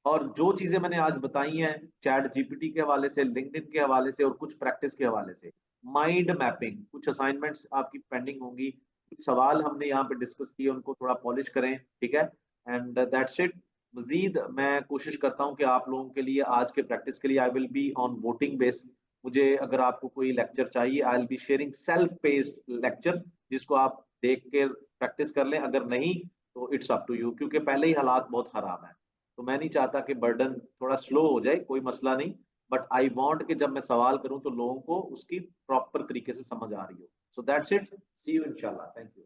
और जो चीजें मैंने आज बताई हैं चैट जीपीटी के हवाले से, लिंक्डइन के हवाले से और कुछ प्रैक्टिस के हवाले से, माइंड मैपिंग, कुछ असाइनमेंट्स आपकी पेंडिंग होंगी, कुछ सवाल हमने यहाँ पे डिस्कस किए, उनको थोड़ा पॉलिश करें, ठीक है। And that's it. मजीद मैं कोशिश करता हूँ कि आप लोगों के लिए आज के प्रैक्टिस के लिए आई will be on voting base. मुझे अगर आपको कोई लेक्चर चाहिए, आई will be sharing self paced lecture, जिसको आप देख के प्रैक्टिस कर लें। अगर नहीं तो इट्स अप टू यू, क्योंकि पहले ही हालात बहुत खराब है, तो मैं नहीं चाहता कि बर्डन थोड़ा स्लो हो जाए, कोई मसला नहीं, बट आई वांट कि जब मैं सवाल करूं तो लोगों को उसकी प्रॉपर तरीके से समझ आ रही हो। So that's it, see you इंशाल्लाह, थैंक यू।